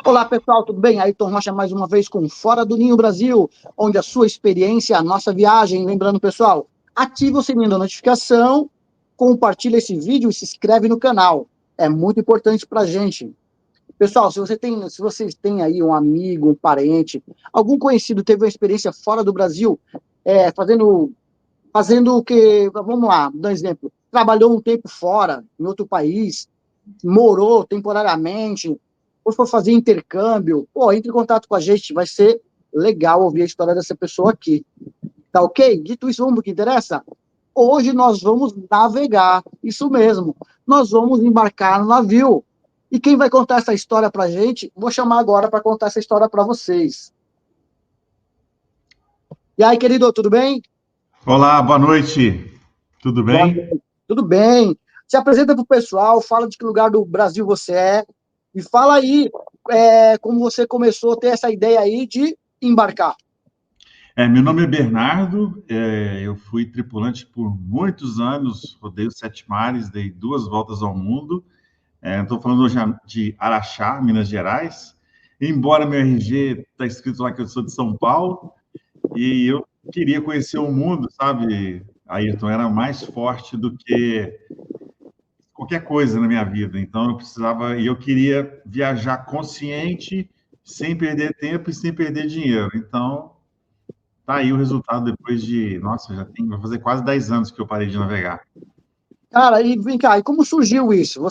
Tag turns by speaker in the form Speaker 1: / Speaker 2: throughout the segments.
Speaker 1: Olá, pessoal, tudo bem? Ayrton Rocha mais uma vez com Fora do Ninho Brasil, onde a sua experiência, a nossa viagem. Lembrando, pessoal, ativa o sininho da notificação, compartilha esse vídeo e se inscreve no canal. É muito importante para a gente. Pessoal, se vocês têm aí um amigo, um parente, algum conhecido teve uma experiência fora do Brasil, fazendo o que, vamos lá, dar um exemplo, trabalhou um tempo fora, em outro país, morou temporariamente, ou for fazer intercâmbio, pô, entre em contato com a gente, vai ser legal ouvir a história dessa pessoa aqui. Tá ok? Dito isso, vamos para o que interessa? Hoje nós vamos navegar, isso mesmo, nós vamos embarcar no navio. E quem vai contar essa história para a gente, vou chamar agora para contar essa história para vocês. E aí, querido, tudo bem?
Speaker 2: Olá, boa noite. Tudo
Speaker 1: Boa
Speaker 2: bem?
Speaker 1: noite. Tudo bem? Se apresenta para o pessoal, fala de que lugar do Brasil você é, e fala aí como você começou a ter essa ideia aí de embarcar.
Speaker 2: Meu nome é Bernardo, eu fui tripulante por muitos anos, rodei os sete mares, dei duas voltas ao mundo. Estou falando hoje de Araxá, Minas Gerais. Embora meu RG está escrito lá que eu sou de São Paulo, e eu queria conhecer o mundo, sabe, Ayrton? Era mais forte do que qualquer coisa na minha vida. Então eu precisava, e eu queria viajar consciente, sem perder tempo e sem perder dinheiro. Então, tá aí o resultado depois de, nossa, vai fazer quase 10 anos que eu parei de navegar.
Speaker 1: Cara, e vem cá, e como surgiu isso?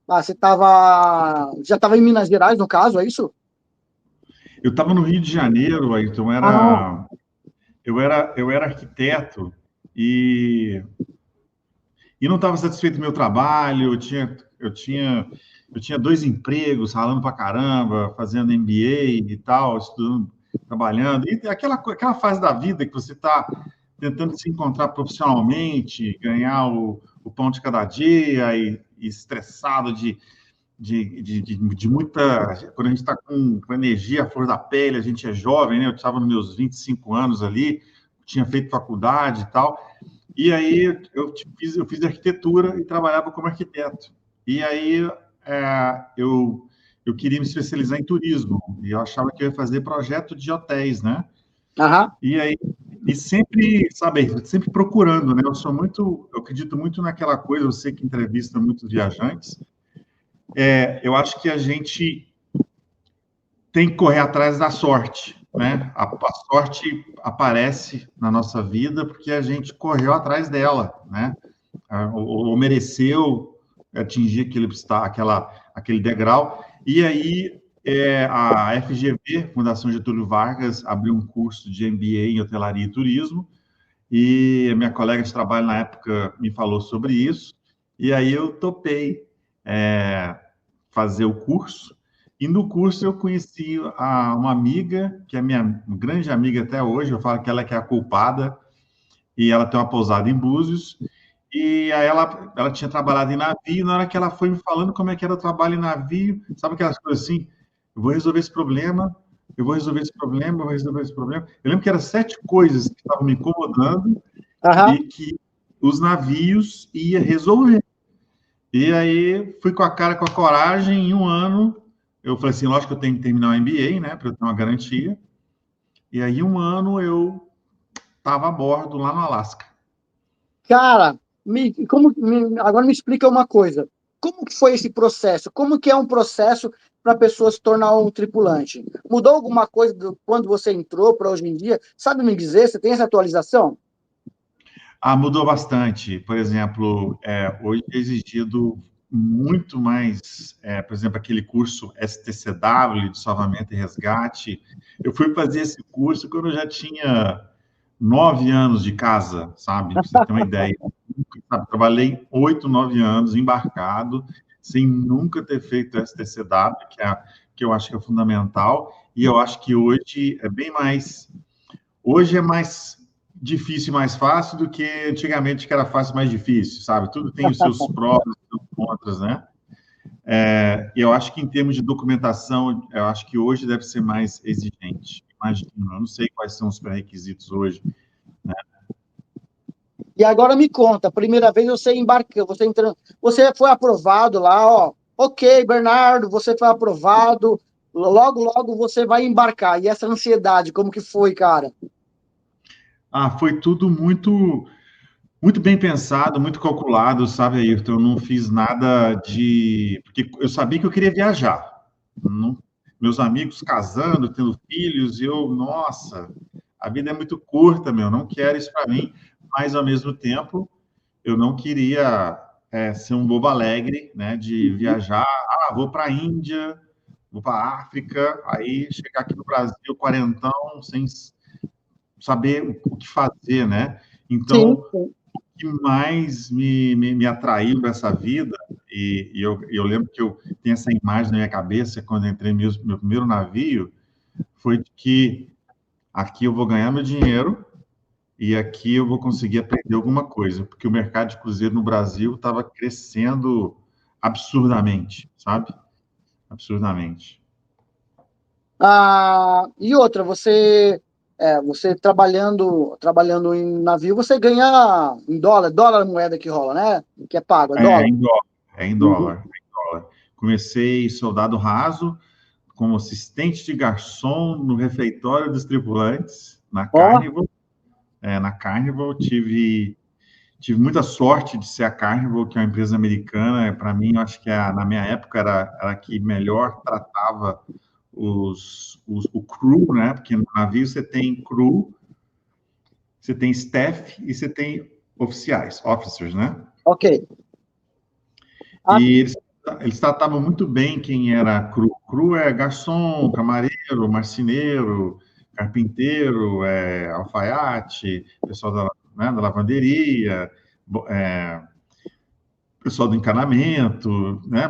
Speaker 1: Já estava em Minas Gerais, no caso, é isso?
Speaker 2: Eu estava no Rio de Janeiro, Ayrton,
Speaker 1: Ah,
Speaker 2: eu era arquiteto e, e não estava satisfeito com o meu trabalho, eu tinha dois empregos, ralando pra caramba, fazendo MBA e tal, estudando, trabalhando, e aquela fase da vida que você está tentando se encontrar profissionalmente, ganhar o pão de cada dia e estressado de muita. Quando a gente está com energia à flor da pele, a gente é jovem, né? Eu estava nos meus 25 anos ali, tinha feito faculdade e tal. E aí eu fiz arquitetura e trabalhava como arquiteto. E aí eu queria me especializar em turismo e eu achava que eu ia fazer projeto de hotéis, né?
Speaker 1: aham.
Speaker 2: E aí e sempre, sabe, sempre procurando, né? Eu acredito muito naquela coisa, eu sei que entrevista muitos viajantes. Eu acho que a gente tem que correr atrás da sorte, né? A sorte aparece na nossa vida porque a gente correu atrás dela, né? Ou mereceu atingir aquele degrau. E aí, a FGV, Fundação Getúlio Vargas, abriu um curso de MBA em hotelaria e turismo, e a minha colega de trabalho na época me falou sobre isso, e aí eu topei fazer o curso, e no curso eu conheci uma amiga, que é minha grande amiga até hoje, eu falo que ela que é a culpada, e ela tem uma pousada em Búzios, e aí ela tinha trabalhado em navio, e na hora que ela foi me falando como é que era o trabalho em navio, sabe aquelas coisas assim, eu vou resolver esse problema, eu vou resolver esse problema, eu vou resolver esse problema. Eu lembro que eram 7 coisas que estavam me incomodando
Speaker 1: Aham.
Speaker 2: e que os navios ia resolver. E aí fui com a cara, com a coragem, em um ano, eu falei assim, lógico que eu tenho que terminar o MBA, né, para eu ter uma garantia. E aí, em um ano, eu estava a bordo lá no Alasca.
Speaker 1: Cara, agora me explica uma coisa. Como que foi esse processo? Como que é um processo para a pessoa se tornar um tripulante? Mudou alguma coisa quando você entrou para hoje em dia? Sabe me dizer? Você tem essa atualização?
Speaker 2: Mudou bastante. Por exemplo, hoje é exigido muito mais, por exemplo, aquele curso STCW, de salvamento e resgate. Eu fui fazer esse curso quando eu já tinha 9 anos de casa, sabe? Pra você ter uma ideia. Sabe? Trabalhei 8, 9 anos embarcado, sem nunca ter feito STCW, que eu acho que é fundamental. E eu acho que hoje é bem mais. Hoje é mais difícil e mais fácil do que antigamente, que era fácil e mais difícil, sabe? Tudo tem os seus prós e os seus contras, né? E eu acho que em termos de documentação, eu acho que hoje deve ser mais exigente. Imagino, eu não sei quais são os pré-requisitos hoje.
Speaker 1: E agora me conta, a primeira vez você embarcou, você entrando, você foi aprovado lá, ó. Ok, Bernardo, você foi aprovado. logo, logo você vai embarcar. E essa ansiedade, como que foi, cara?
Speaker 2: Foi tudo muito bem pensado, muito calculado, sabe, Ayrton? Eu não fiz nada de. Porque eu sabia que eu queria viajar. Não- Meus amigos casando, tendo filhos, e eu, nossa, a vida é muito curta, meu, não quero isso para mim, mas ao mesmo tempo eu não queria ser um bobo alegre, né, de
Speaker 1: Uhum.
Speaker 2: viajar, vou para a Índia, vou para a África, aí chegar aqui no Brasil, quarentão, sem saber o que fazer, né?
Speaker 1: Sim,
Speaker 2: Então,
Speaker 1: sim.
Speaker 2: que mais me atraiu dessa vida, e eu lembro que eu tenho essa imagem na minha cabeça quando eu entrei no meu primeiro navio, foi de que aqui eu vou ganhar meu dinheiro e aqui eu vou conseguir aprender alguma coisa, porque o mercado de cruzeiro no Brasil estava crescendo absurdamente, sabe? Absurdamente.
Speaker 1: E outra, você trabalhando em navio, você ganha em dólar, dólar é a moeda que rola, né? Que é pago, é
Speaker 2: É
Speaker 1: dólar.
Speaker 2: em dólar, é em
Speaker 1: Uhum.
Speaker 2: dólar, é em dólar. Comecei soldado raso, como assistente de garçom no refeitório dos tripulantes, na
Speaker 1: Ó,
Speaker 2: Carnival. Na Carnival, tive muita sorte de ser a Carnival, que é uma empresa americana. Para mim, eu acho que na minha época era a que melhor tratava o crew, né? Porque no navio você tem crew, você tem staff e você tem oficiais, officers, né?
Speaker 1: ok. Ah,
Speaker 2: E eles tratavam muito bem quem era cru. Cru é garçom, camareiro, marceneiro, carpinteiro, alfaiate, pessoal da lavanderia, pessoal do encanamento, né?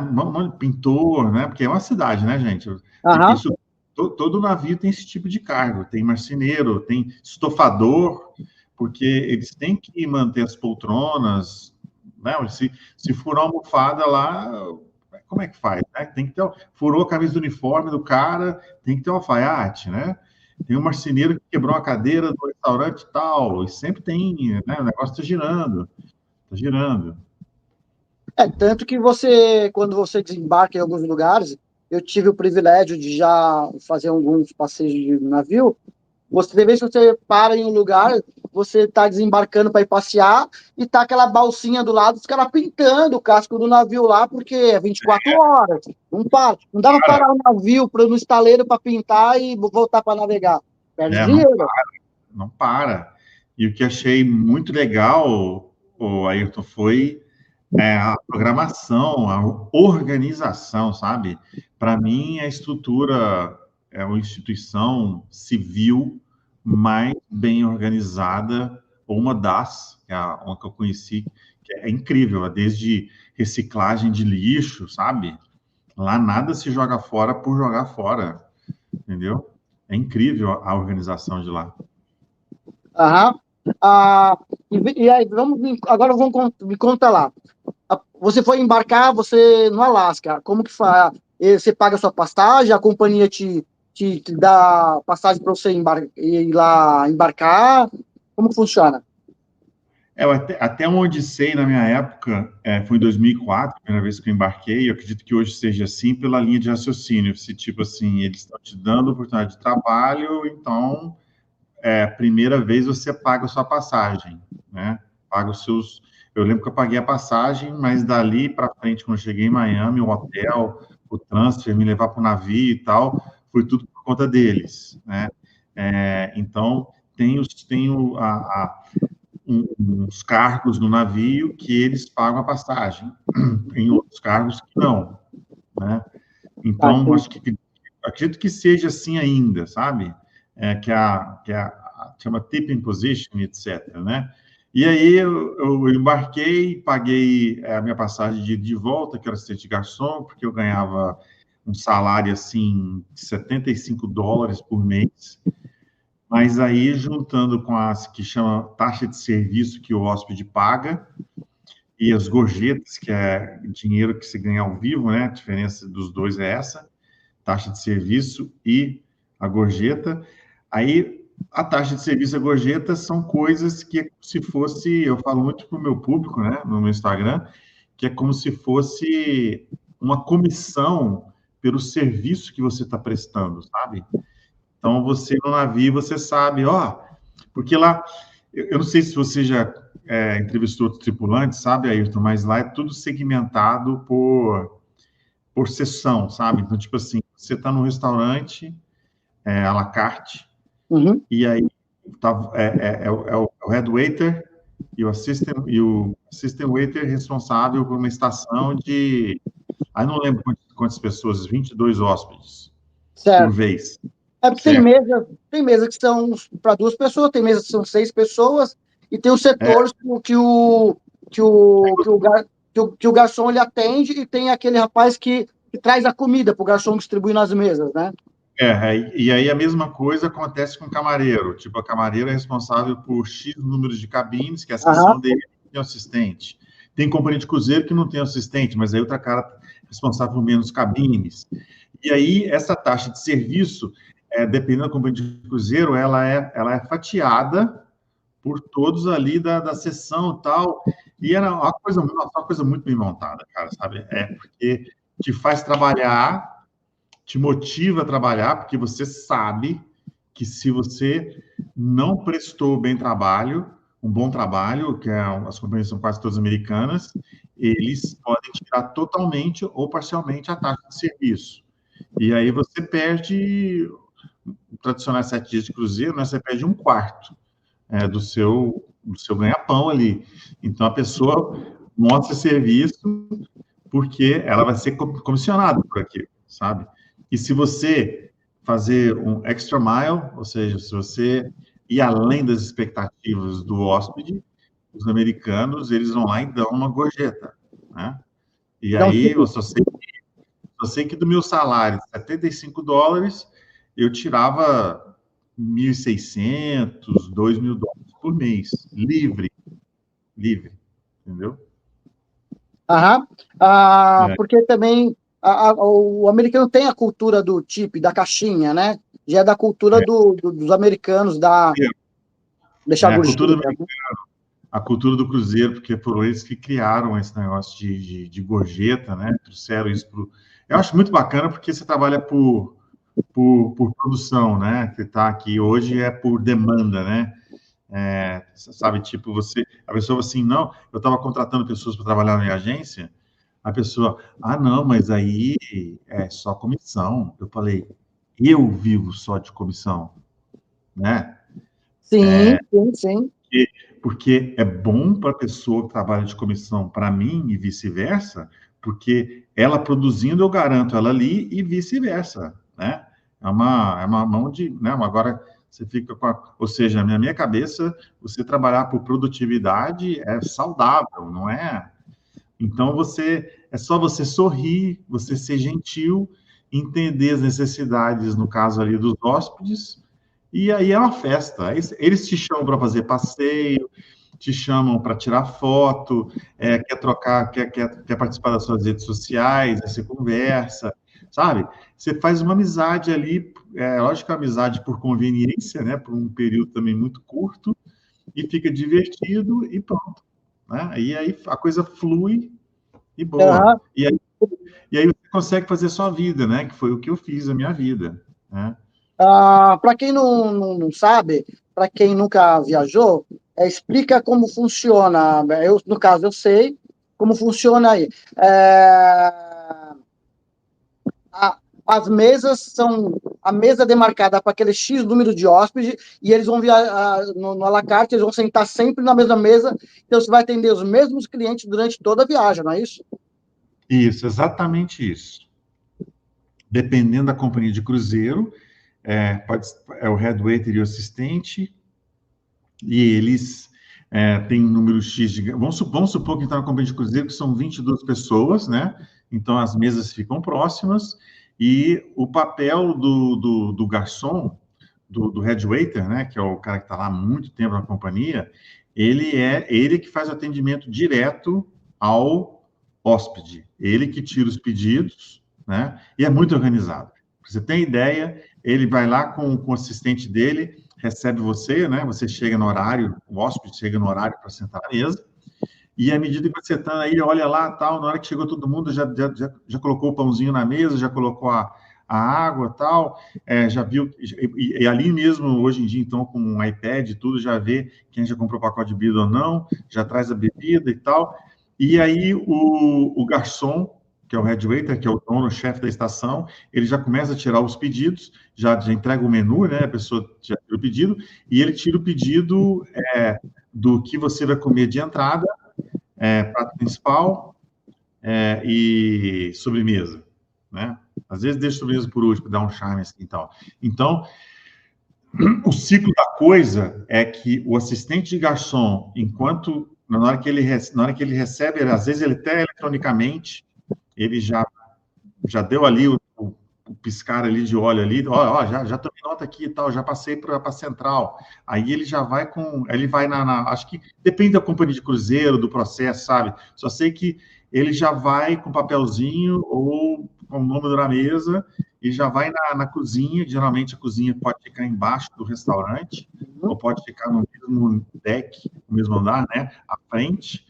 Speaker 2: Pintor, né? Porque é uma cidade, né, gente?
Speaker 1: aham.
Speaker 2: Isso, todo navio tem esse tipo de cargo. Tem marceneiro, tem estofador, porque eles têm que manter as poltronas, né? Se furar uma almofada lá, como é que faz, né? Tem que ter, furou a camisa do uniforme do cara, tem que ter um alfaiate, né? Tem um marceneiro que quebrou uma cadeira do restaurante e tal, e sempre tem, né? O negócio está girando, está girando.
Speaker 1: Tanto que quando você desembarca em alguns lugares, eu tive o privilégio de já fazer alguns passeios de navio. Você, de vez que você para em um lugar, você está desembarcando para ir passear e tá aquela balsinha do lado, os caras pintando o casco do navio lá, porque é 24 horas. Não para. Não dava para parar o navio no estaleiro para pintar e voltar para navegar. Perde
Speaker 2: Não,
Speaker 1: dinheiro.
Speaker 2: não para. E o que achei muito legal, o Ayrton, foi a programação, a organização, sabe? Para mim, a estrutura é uma instituição civil mais bem organizada, ou uma das, uma que eu conheci, que é incrível, desde reciclagem de lixo, sabe? Lá nada se joga fora por jogar fora, entendeu? É incrível a organização de lá.
Speaker 1: Aham. E aí, agora me conta lá. Você foi embarcar, você no Alasca, como que faz? Você paga a sua passagem, a companhia te dá passagem para você ir lá embarcar? Como que funciona?
Speaker 2: Até onde sei, na minha época, foi em 2004, a primeira vez que eu embarquei. Eu acredito que hoje seja assim pela linha de raciocínio. Se, tipo assim, eles estão te dando oportunidade de trabalho, então, primeira vez você paga a sua passagem, né? Paga os seus. Eu lembro que eu paguei a passagem, mas dali para frente, quando eu cheguei em Miami, o hotel, o transfer, me levar para o navio e tal, foi tudo por conta deles, né? Então, tem uns cargos no navio que eles pagam a passagem, tem outros cargos que não, né? Então,
Speaker 1: Sim.
Speaker 2: acredito que seja assim ainda, sabe? Chama tipping position, etc, né? E aí eu embarquei, paguei a minha passagem de volta, que era assistente de garçom, porque eu ganhava um salário assim de US$ 75 por mês. Mas aí, juntando com as que chama taxa de serviço que o hóspede paga e as gorjetas, que é dinheiro que se ganha ao vivo, né? A diferença dos dois é essa, taxa de serviço e a gorjeta. Aí, a taxa de serviço e a gorjeta são coisas que é como se fosse, eu falo muito para o meu público, né, no meu Instagram, que é como se fosse uma comissão pelo serviço que você está prestando, sabe? Então, você no navio, você sabe, ó, porque lá, eu não sei se você já entrevistou outros tripulantes, sabe, Ayrton, mas lá é tudo segmentado por sessão, sabe? Então, tipo assim, você está num restaurante, à la carte,
Speaker 1: Uhum.
Speaker 2: e aí é o head waiter e o assistant waiter responsável por uma estação de, aí não lembro quantas pessoas, 22 hóspedes por
Speaker 1: Certo.
Speaker 2: vez,
Speaker 1: É porque
Speaker 2: certo?
Speaker 1: tem mesa que são para 2 pessoas, tem mesa que são 6 pessoas, e tem os
Speaker 2: É,
Speaker 1: setores que o garçom ele atende, e tem aquele rapaz que traz a comida para o garçom distribuir nas mesas, né?
Speaker 2: e aí a mesma coisa acontece com o camareiro. Tipo, a camareira é responsável por X números de cabines, que é a
Speaker 1: Aham.
Speaker 2: seção dele, tem assistente. Tem companhia de cruzeiro que não tem assistente, mas aí outra cara é responsável por menos cabines. E aí, essa taxa de serviço, dependendo da companhia de cruzeiro, ela é fatiada por todos ali da sessão e tal. E era uma coisa muito bem montada, cara, sabe? Porque te faz trabalhar, te motiva a trabalhar, porque você sabe que se você não prestou bem trabalho, um bom trabalho, as companhias são quase todas americanas, eles podem tirar totalmente ou parcialmente a taxa de serviço. E aí você perde, tradicionais 7 dias de cruzeiro, né, você perde um quarto do seu ganha-pão ali. Então a pessoa mostra serviço porque ela vai ser comissionada por aquilo, sabe? E se você fazer um extra mile, ou seja, se você ir além das expectativas do hóspede, os americanos, eles vão lá e dão uma gorjeta, né? E
Speaker 1: Dá um
Speaker 2: aí,
Speaker 1: tipo.
Speaker 2: eu sei que do meu salário, $75, eu tirava 1.600, $2.000 por mês, livre, entendeu?
Speaker 1: Aham.
Speaker 2: É,
Speaker 1: Porque também o americano tem a cultura do tip, da caixinha, né? Já é da cultura dos americanos, deixar
Speaker 2: a cultura
Speaker 1: gorjeta, né?
Speaker 2: a cultura do cruzeiro, porque foram eles que criaram esse negócio de gorjeta, né? Trouxeram isso para. Eu acho muito bacana porque você trabalha por produção, né? Que está aqui hoje é por demanda, né? Sabe, tipo, a pessoa assim, não, eu estava contratando pessoas para trabalhar na minha agência, a pessoa, não, mas aí é só comissão. Eu falei, eu vivo só de comissão, né?
Speaker 1: Sim, sim, sim.
Speaker 2: Porque é bom para a pessoa que trabalha de comissão, para mim e vice-versa, porque ela produzindo eu garanto ela ali e vice-versa, né? É uma mão de, né? Agora você fica ou seja, na minha cabeça, você trabalhar por produtividade é saudável, não é? Então é só você sorrir, você ser gentil, entender as necessidades, no caso ali dos hóspedes, e aí é uma festa. Aí eles te chamam para fazer passeio, te chamam para tirar foto, quer trocar, quer participar das suas redes sociais, aí você conversa, sabe? Você faz uma amizade ali, lógico que é amizade por conveniência, né? Por um período também muito curto, e fica divertido e pronto, né? E aí a coisa flui e boa.
Speaker 1: Aham.
Speaker 2: E aí você consegue fazer sua vida, né? Que foi o que eu fiz a minha vida, né?
Speaker 1: Para quem não sabe, para quem nunca viajou, explica como funciona. No caso, eu sei como funciona aí. As mesas são a mesa demarcada para aquele X número de hóspedes, e eles vão viajar no à la carte, eles vão sentar sempre na mesma mesa, então você vai atender os mesmos clientes durante toda a viagem, não é isso?
Speaker 2: Isso, exatamente isso. Dependendo da companhia de cruzeiro, é o head waiter e o assistente, e eles têm um número X de. Vamos supor que está na companhia de cruzeiro que são 22 pessoas, né? Então as mesas ficam próximas, e o papel do garçom, do head waiter, né? Que é o cara que está lá há muito tempo na companhia, ele que faz o atendimento direto ao hóspede, ele que tira os pedidos, né? E é muito organizado. Pra você ter ideia, ele vai lá com o assistente dele, recebe você, né? Você chega no horário, o hóspede chega no horário para sentar na mesa, E à medida que você está aí, olha lá, tal, na hora que chegou todo mundo, já colocou o pãozinho na mesa, já colocou a água, tal, já viu, e ali mesmo, hoje em dia, então, com um iPad e tudo, já vê quem já comprou pacote de bebida ou não, já traz a bebida e tal. E aí o garçom, que é o head waiter, que é o dono, o chefe da estação, ele já começa a tirar os pedidos, já entrega o menu, né? A pessoa já tira o pedido, e ele tira o pedido do que você vai comer de entrada, prato principal e sobremesa, né? Às vezes deixa sobremesa por último, dá um charme assim e tal. Então, o ciclo da coisa é que o assistente de garçom, na hora que ele recebe, às vezes ele até eletronicamente, ele já deu ali o piscar ali de óleo ali, ó, já tomei nota aqui e tal, já passei para a central. Aí ele já vai ele vai acho que depende da companhia de cruzeiro, do processo, sabe? Só sei que ele já vai com papelzinho ou com o número na mesa e já vai na cozinha. Geralmente a cozinha pode ficar embaixo do restaurante ou pode ficar no mesmo deck, no mesmo andar, né? À frente.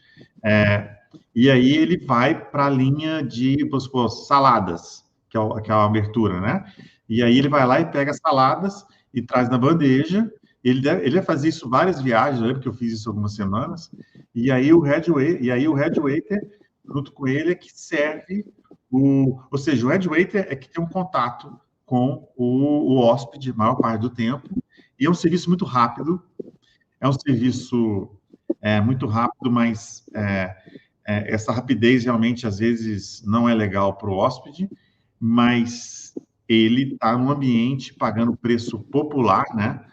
Speaker 2: E aí ele vai para a linha de, vamos supor, saladas, que é a abertura, né? E aí ele vai lá e pega as saladas e traz na bandeja. Ele vai fazer isso várias viagens, eu lembro que eu fiz isso algumas semanas. E aí o head waiter, junto com ele, é que serve ou seja, o head waiter é que tem um contato com o hóspede a maior parte do tempo. E é um serviço muito rápido. É um serviço muito rápido, mas essa rapidez realmente às vezes não é legal para o hóspede, mas ele está num ambiente pagando preço popular, né?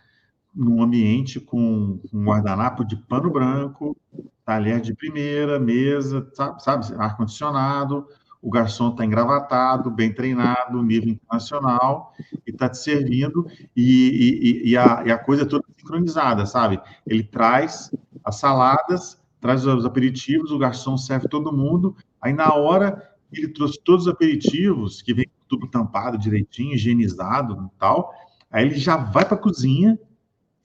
Speaker 2: Num ambiente com um guardanapo de pano branco, talher de primeira, mesa, sabe, ar-condicionado, o garçom está engravatado, bem treinado, nível internacional, e está te servindo, e a coisa é toda sincronizada, sabe? Ele traz as saladas, traz os aperitivos, o garçom serve todo mundo, aí na hora ele trouxe todos os aperitivos, que vem tudo tampado direitinho, higienizado e tal, aí ele já vai para a cozinha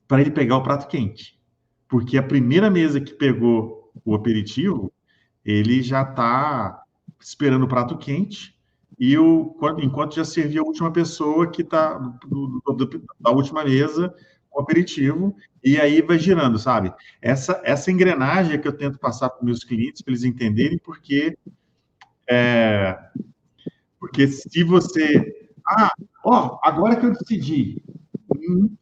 Speaker 2: para ele pegar o prato quente. Porque a primeira mesa que pegou o aperitivo, ele já está esperando o prato quente, e enquanto já serviu a última pessoa que está da última mesa com o aperitivo, e aí vai girando, sabe? Essa engrenagem é que eu tento passar para os meus clientes, para eles entenderem, porque se você... agora que eu decidi,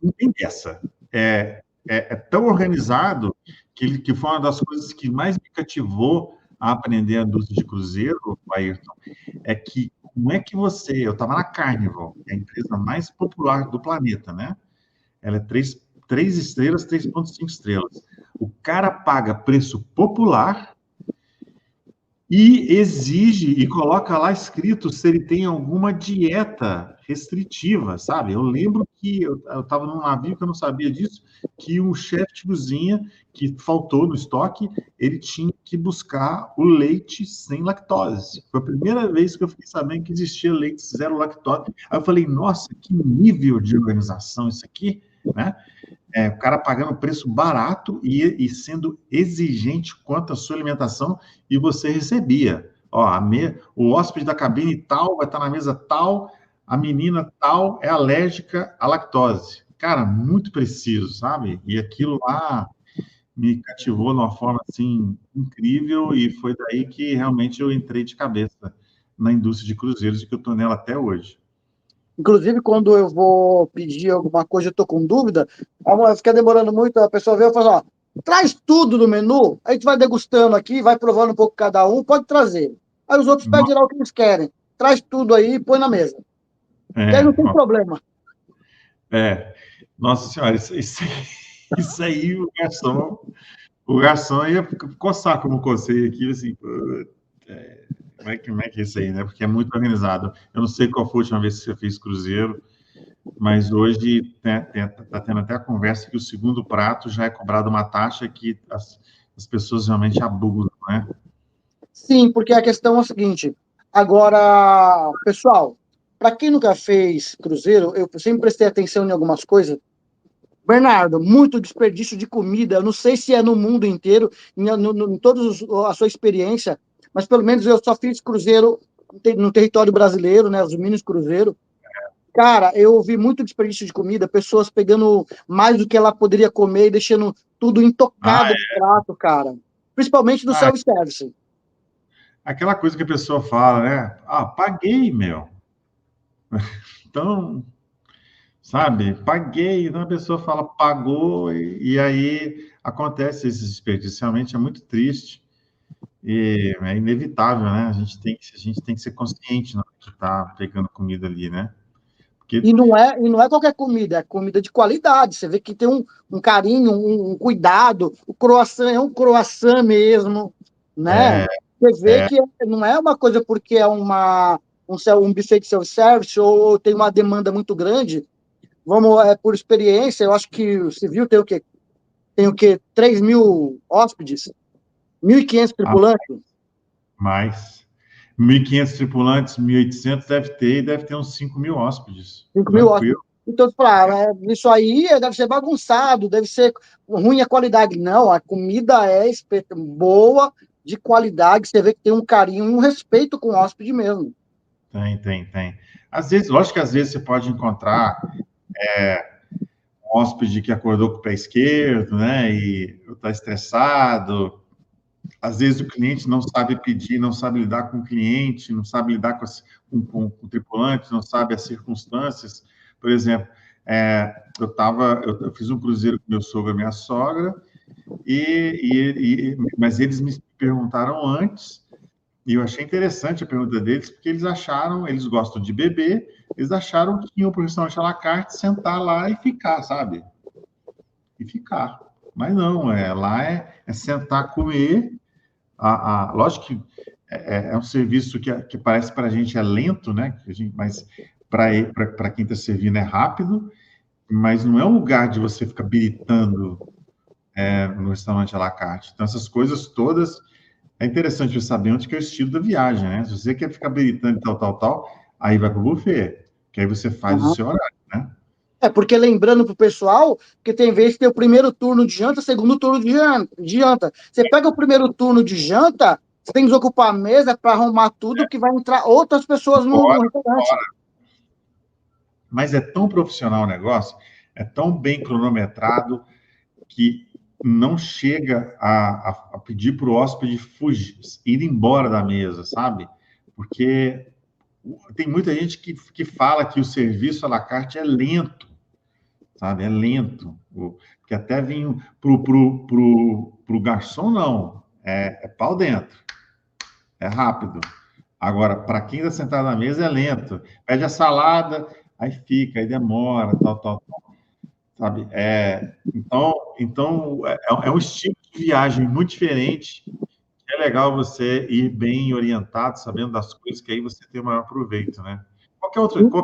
Speaker 2: não tem dessa. É tão organizado que foi uma das coisas que mais me cativou a aprender a indústria de cruzeiro, Ayrton, é que como é que eu estava na Carnival, que é a empresa mais popular do planeta, né? Ela é 3 estrelas, 3,5 estrelas. O cara paga preço popular e exige e coloca lá escrito se ele tem alguma dieta restritiva, sabe? Eu lembro que eu estava num navio que eu não sabia disso, que o chefe de cozinha, que faltou no estoque, ele tinha que buscar o leite sem lactose. Foi a primeira vez que eu fiquei sabendo que existia leite zero lactose. Aí eu falei, nossa, que nível de organização isso aqui, né? O cara pagando preço barato e sendo exigente quanto à sua alimentação, e você recebia. O hóspede da cabine tal vai estar na mesa tal, a menina tal é alérgica à lactose. Cara, muito preciso, sabe? E aquilo lá me cativou de uma forma assim incrível, e foi daí que realmente eu entrei de cabeça na indústria de cruzeiros, e que eu estou nela até hoje.
Speaker 1: Inclusive, quando eu vou pedir alguma coisa, eu estou com dúvida, fica demorando muito, a pessoa vem e fala, traz tudo do menu, a gente vai degustando aqui, vai provando um pouco cada um, pode trazer. Aí os outros pedem lá o que eles querem. Traz tudo aí e põe na mesa. E aí não tem problema.
Speaker 2: Nossa senhora, isso aí o garçom ia coçar como cocei aqui, assim, como é que é isso aí, né? Porque é muito organizado. Eu não sei qual foi a última vez que você fez cruzeiro, mas hoje está tendo até a conversa que o segundo prato já é cobrado uma taxa que as pessoas realmente abusam, né?
Speaker 1: Sim, porque a questão é a seguinte, agora, pessoal, para quem nunca fez cruzeiro, eu sempre prestei atenção em algumas coisas, Bernardo, muito desperdício de comida. Eu não sei se é no mundo inteiro, em toda a sua experiência, mas pelo menos eu só fiz cruzeiro no território brasileiro, né? Os mini cruzeiro. Cara, eu vi muito desperdício de comida, pessoas pegando mais do que ela poderia comer e deixando tudo
Speaker 2: Ah,
Speaker 1: intocado no prato, cara. Principalmente do
Speaker 2: ah,
Speaker 1: self-service.
Speaker 2: aquela coisa que a pessoa fala, né? Ah, paguei, meu. Então, sabe, paguei. Então a pessoa fala, pagou, e aí acontece esse desperdício. Realmente é muito triste e é inevitável, né? A gente tem que ser consciente na hora que está pegando comida ali, né? Porque
Speaker 1: E não é qualquer comida, é comida de qualidade. Você vê que tem um carinho, um cuidado. O croissant é um croissant mesmo, né?
Speaker 2: é,
Speaker 1: Você vê
Speaker 2: é,
Speaker 1: que não é uma coisa porque é um buffet de self-service ou tem uma demanda muito grande. Vamos, por experiência, eu acho que o civil tem o quê? Tem o quê? 3.000 hóspedes, 1.500
Speaker 2: a
Speaker 1: tripulantes,
Speaker 2: mais. 1.500 tripulantes, 1.800 deve ter uns 5.000 hóspedes.
Speaker 1: 5.000 hóspedes.
Speaker 2: Tranquilo.
Speaker 1: Então, isso aí deve ser bagunçado, deve ser ruim a qualidade. Não, a comida é boa, de qualidade, você vê que tem um carinho, um respeito com o hóspede mesmo.
Speaker 2: Tem. Às vezes, lógico que às vezes você pode encontrar um hóspede que acordou com o pé esquerdo, né? E está estressado. Às vezes o cliente não sabe pedir, não sabe lidar com o cliente, não sabe lidar com o tripulante, não sabe as circunstâncias. Por exemplo, eu fiz um cruzeiro com meu sogro e minha sogra, mas eles me perguntaram antes, e eu achei interessante a pergunta deles, porque eles gostam de beber, eles acharam que iam para o restaurante à la carte, sentar lá e ficar, sabe? E ficar. Mas não, lá é sentar, comer. Lógico que é um serviço que parece para a gente é lento, né? Mas para quem está servindo é rápido, mas não é um lugar de você ficar biritando no restaurante à la carte. Então, essas coisas todas, é interessante você saber onde que é o estilo da viagem, né? Se você quer ficar biritando e tal, aí vai para o buffet, que aí você faz o
Speaker 1: Uhum.
Speaker 2: seu horário, né?
Speaker 1: Porque lembrando para o pessoal que tem vezes que tem o primeiro turno de janta, segundo turno de janta. Você pega o primeiro turno de janta, você tem que desocupar a mesa para arrumar tudo, que vai entrar outras pessoas no
Speaker 2: Ora,
Speaker 1: restaurante.
Speaker 2: mas é tão profissional o negócio, é tão bem cronometrado, que não chega a pedir para o hóspede fugir, ir embora da mesa, sabe? Porque tem muita gente que fala que o serviço à la carte é lento, sabe? É lento. Porque até vinho pro garçom, não. É pau dentro. É rápido. Agora, para quem está sentado na mesa, é lento. Pede a salada, aí fica, aí demora, tal. Sabe? Então é um estilo de viagem muito diferente. É legal você ir bem orientado, sabendo das coisas, que aí você tem o maior proveito, né? Qualquer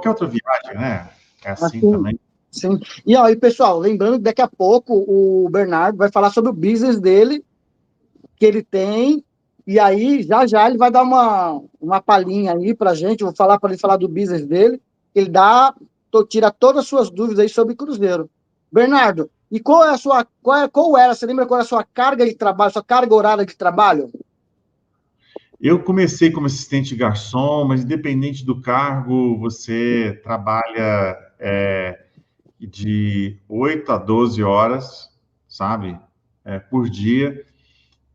Speaker 2: outra viagem, né? É assim
Speaker 1: Assim,
Speaker 2: também.
Speaker 1: sim. E aí, pessoal, lembrando que daqui a pouco o Bernardo vai falar sobre o business dele, que ele tem, e aí já já ele vai dar uma palhinha aí pra gente, eu vou falar para ele falar do business dele, ele tira todas as suas dúvidas aí sobre cruzeiro. Bernardo, e qual é a sua, qual era, você lembra qual era a sua carga de trabalho, sua carga horária de trabalho?
Speaker 2: Eu comecei como assistente de garçom, mas independente do cargo, você trabalha de 8 a 12 horas, sabe? Por dia.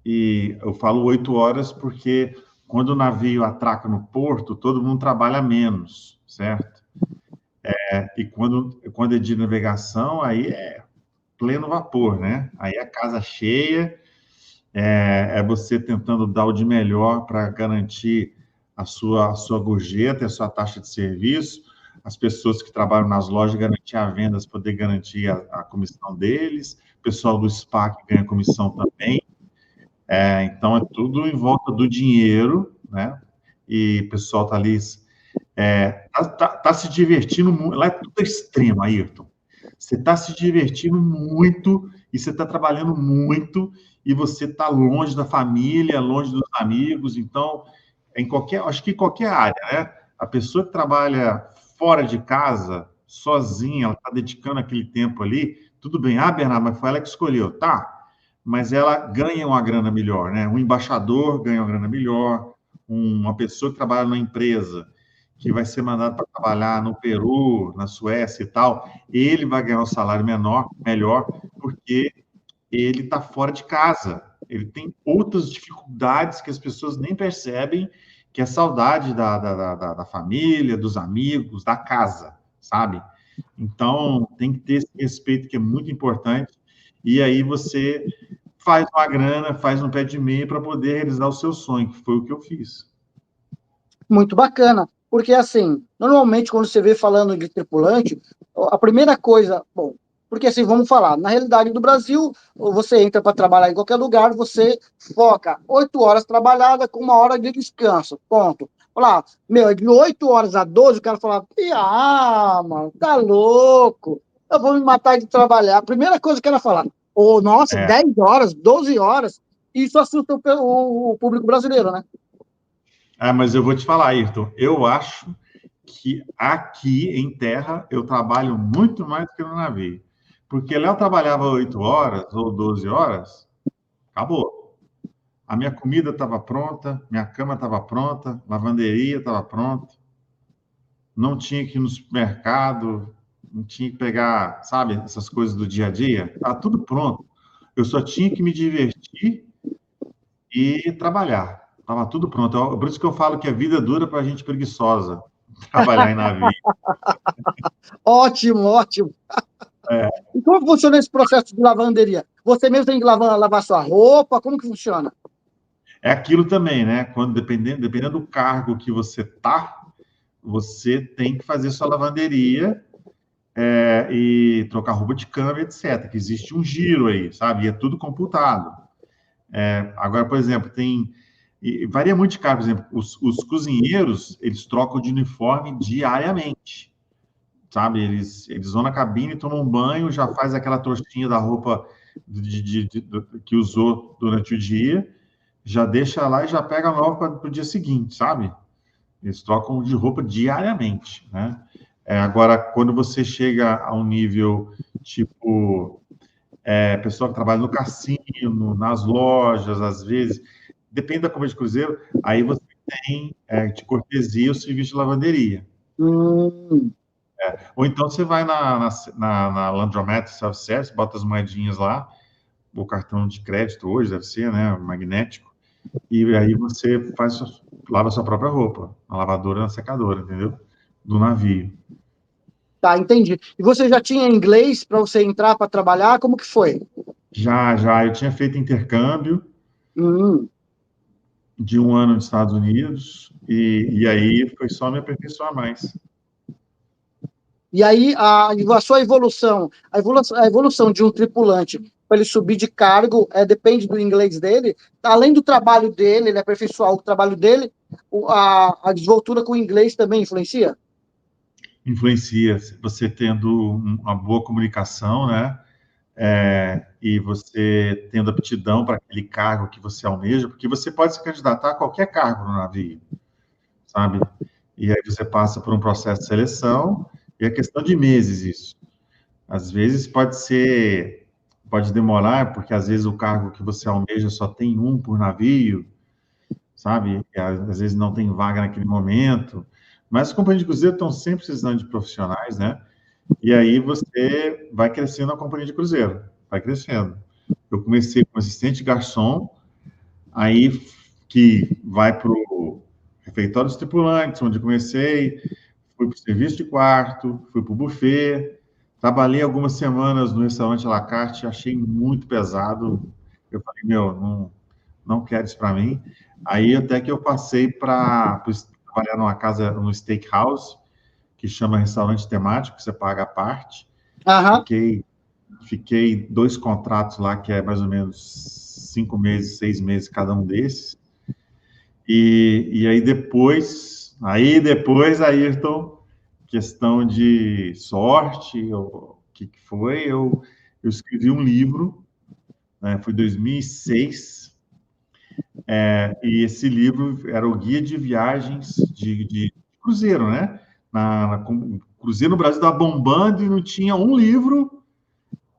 Speaker 2: E eu falo 8 horas porque quando o navio atraca no porto, todo mundo trabalha menos, certo? E quando é de navegação, aí é pleno vapor, né? Aí é casa cheia, é você tentando dar o de melhor para garantir a sua gorjeta, a sua taxa de serviço, as pessoas que trabalham nas lojas garantir a vendas, poder garantir a comissão deles, o pessoal do spa que ganha comissão também. Então, é tudo em volta do dinheiro, né? E o pessoal está ali, tá se divertindo muito. Lá é tudo extremo, Ayrton. Você está se divertindo muito e você está trabalhando muito e você está longe da família, longe dos amigos. Então, acho que em qualquer área, né? A pessoa que trabalha fora de casa, sozinha, ela está dedicando aquele tempo ali, tudo bem, Bernardo, mas foi ela que escolheu, tá? Mas ela ganha uma grana melhor, né? Um embaixador ganha uma grana melhor, uma pessoa que trabalha na empresa, que vai ser mandado para trabalhar no Peru, na Suécia e tal, ele vai ganhar um salário melhor, porque ele está fora de casa. Ele tem outras dificuldades que as pessoas nem percebem, que é saudade da família, dos amigos, da casa, sabe? Então, tem que ter esse respeito que é muito importante. E aí você faz uma grana, faz um pé de meia para poder realizar o seu sonho, que foi o que eu fiz.
Speaker 1: Muito bacana, porque assim, normalmente quando você vê falando de tripulante, a primeira coisa, bom, porque assim, vamos falar, na realidade do Brasil, você entra para trabalhar em qualquer lugar, você foca 8 horas trabalhada com 1 hora de descanso, ponto. Olha lá, meu, de 8 horas a 12, o cara fala, mano, tá louco, eu vou me matar de trabalhar. A primeira coisa que ela fala, oh, nossa,
Speaker 2: É,
Speaker 1: 10 horas, 12 horas, isso assusta o público brasileiro, né?
Speaker 2: mas eu vou te falar, Ayrton, eu acho que aqui em terra eu trabalho muito mais do que no navio. Porque lá eu trabalhava 8 horas ou 12 horas, acabou. A minha comida estava pronta, minha cama estava pronta, lavanderia estava pronta, não tinha que ir no supermercado, não tinha que pegar, sabe, essas coisas do dia a dia, estava tudo pronto. Eu só tinha que me divertir e trabalhar. Estava tudo pronto. Por isso que eu falo que a vida dura para a gente preguiçosa trabalhar em navio.
Speaker 1: Ótimo, ótimo.
Speaker 2: É,
Speaker 1: E como funciona esse processo de lavanderia? Você mesmo tem que lavar sua roupa? Como que funciona?
Speaker 2: é aquilo também, né? Quando dependendo do cargo que você tá, você tem que fazer sua lavanderia e trocar roupa de cama, etc. Que existe um giro aí, sabe? E é tudo computado. Agora, por exemplo, varia muito de cargo. Por exemplo, os cozinheiros, eles trocam de uniforme diariamente, sabe? Eles vão na cabine, tomam um banho, já faz aquela tostinha da roupa que usou durante o dia, já deixa lá e já pega a nova para o dia seguinte, sabe? Eles trocam de roupa diariamente, né? Agora, quando você chega a um nível tipo pessoa que trabalha no cassino, nas lojas, às vezes, depende da companhia de cruzeiro, aí você tem de cortesia o serviço de lavanderia.
Speaker 1: Hum,
Speaker 2: Ou então você vai na Landromat Self-Service, bota as moedinhas lá, o cartão de crédito hoje deve ser, né, magnético, e aí você lava a sua própria roupa, na lavadora, na secadora, entendeu? Do navio.
Speaker 1: tá, entendi. E você já tinha inglês para você entrar para trabalhar? Como que foi?
Speaker 2: Já, eu tinha feito intercâmbio
Speaker 1: Hum.
Speaker 2: de 1 ano nos Estados Unidos, e aí foi só me aperfeiçoar mais.
Speaker 1: E aí a sua evolução, a evolução de um tripulante para ele subir de cargo, depende do inglês dele. Além do trabalho dele, ele aperfeiçoar o trabalho dele, a desenvoltura com o inglês também influencia?
Speaker 2: Influencia você tendo uma boa comunicação, né? E você tendo aptidão para aquele cargo que você almeja, porque você pode se candidatar a qualquer cargo no navio, sabe? E aí você passa por um processo de seleção, e é questão de meses isso. Às vezes pode demorar, porque às vezes o cargo que você almeja só tem um por navio, sabe? E às vezes não tem vaga naquele momento. Mas as companhias de cruzeiro estão sempre precisando de profissionais, né? E aí você vai crescendo a companhia de cruzeiro, vai crescendo. Eu comecei como assistente garçom, aí que vai para o refeitório dos tripulantes, onde comecei, fui para o serviço de quarto, fui para o buffet, trabalhei algumas semanas no restaurante à la carte, achei muito pesado. Eu falei, meu, não quero isso para mim. Aí até que eu passei para trabalhar numa casa, no steakhouse, que chama restaurante temático, que você paga a parte.
Speaker 1: Aham.
Speaker 2: Fiquei 2 contratos lá, que é mais ou menos 5 meses, 6 meses cada um desses. E aí depois, Ayrton, questão de sorte, o que foi, eu escrevi um livro, né, foi em 2006, e esse livro era o guia de viagens de cruzeiro, né? O Cruzeiro no Brasil estava bombando e não tinha um livro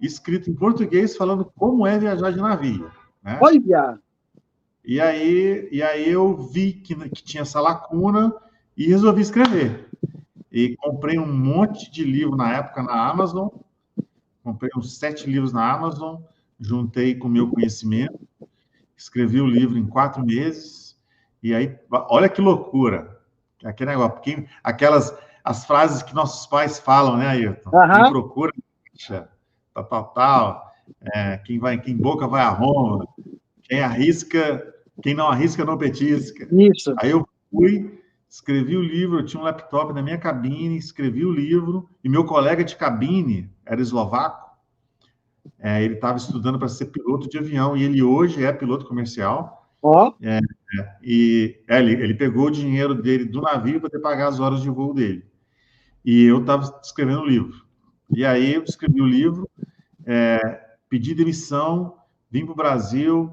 Speaker 2: escrito em português falando como é viajar de navio, né?
Speaker 1: Olha!
Speaker 2: E aí eu vi que tinha essa lacuna e resolvi escrever. E comprei um monte de livro na época na Amazon, comprei uns 7 livros na Amazon, juntei com o meu conhecimento, escrevi o livro em 4 meses, e aí, olha que loucura, aquele negócio, as frases que nossos pais falam, né, Ayrton? Quem
Speaker 1: Aham,
Speaker 2: procura, acha, tal, quem boca vai a Roma, quem não arrisca não petisca.
Speaker 1: isso.
Speaker 2: Aí eu fui, escrevi o livro, eu tinha um laptop na minha cabine, escrevi o livro, e meu colega de cabine era eslovaco, ele estava estudando para ser piloto de avião, e ele hoje é piloto comercial,
Speaker 1: Ó,
Speaker 2: ele pegou o dinheiro dele do navio para ter pagar as horas de voo dele. E eu estava escrevendo o livro. E aí eu escrevi o livro, pedi demissão, vim para o Brasil,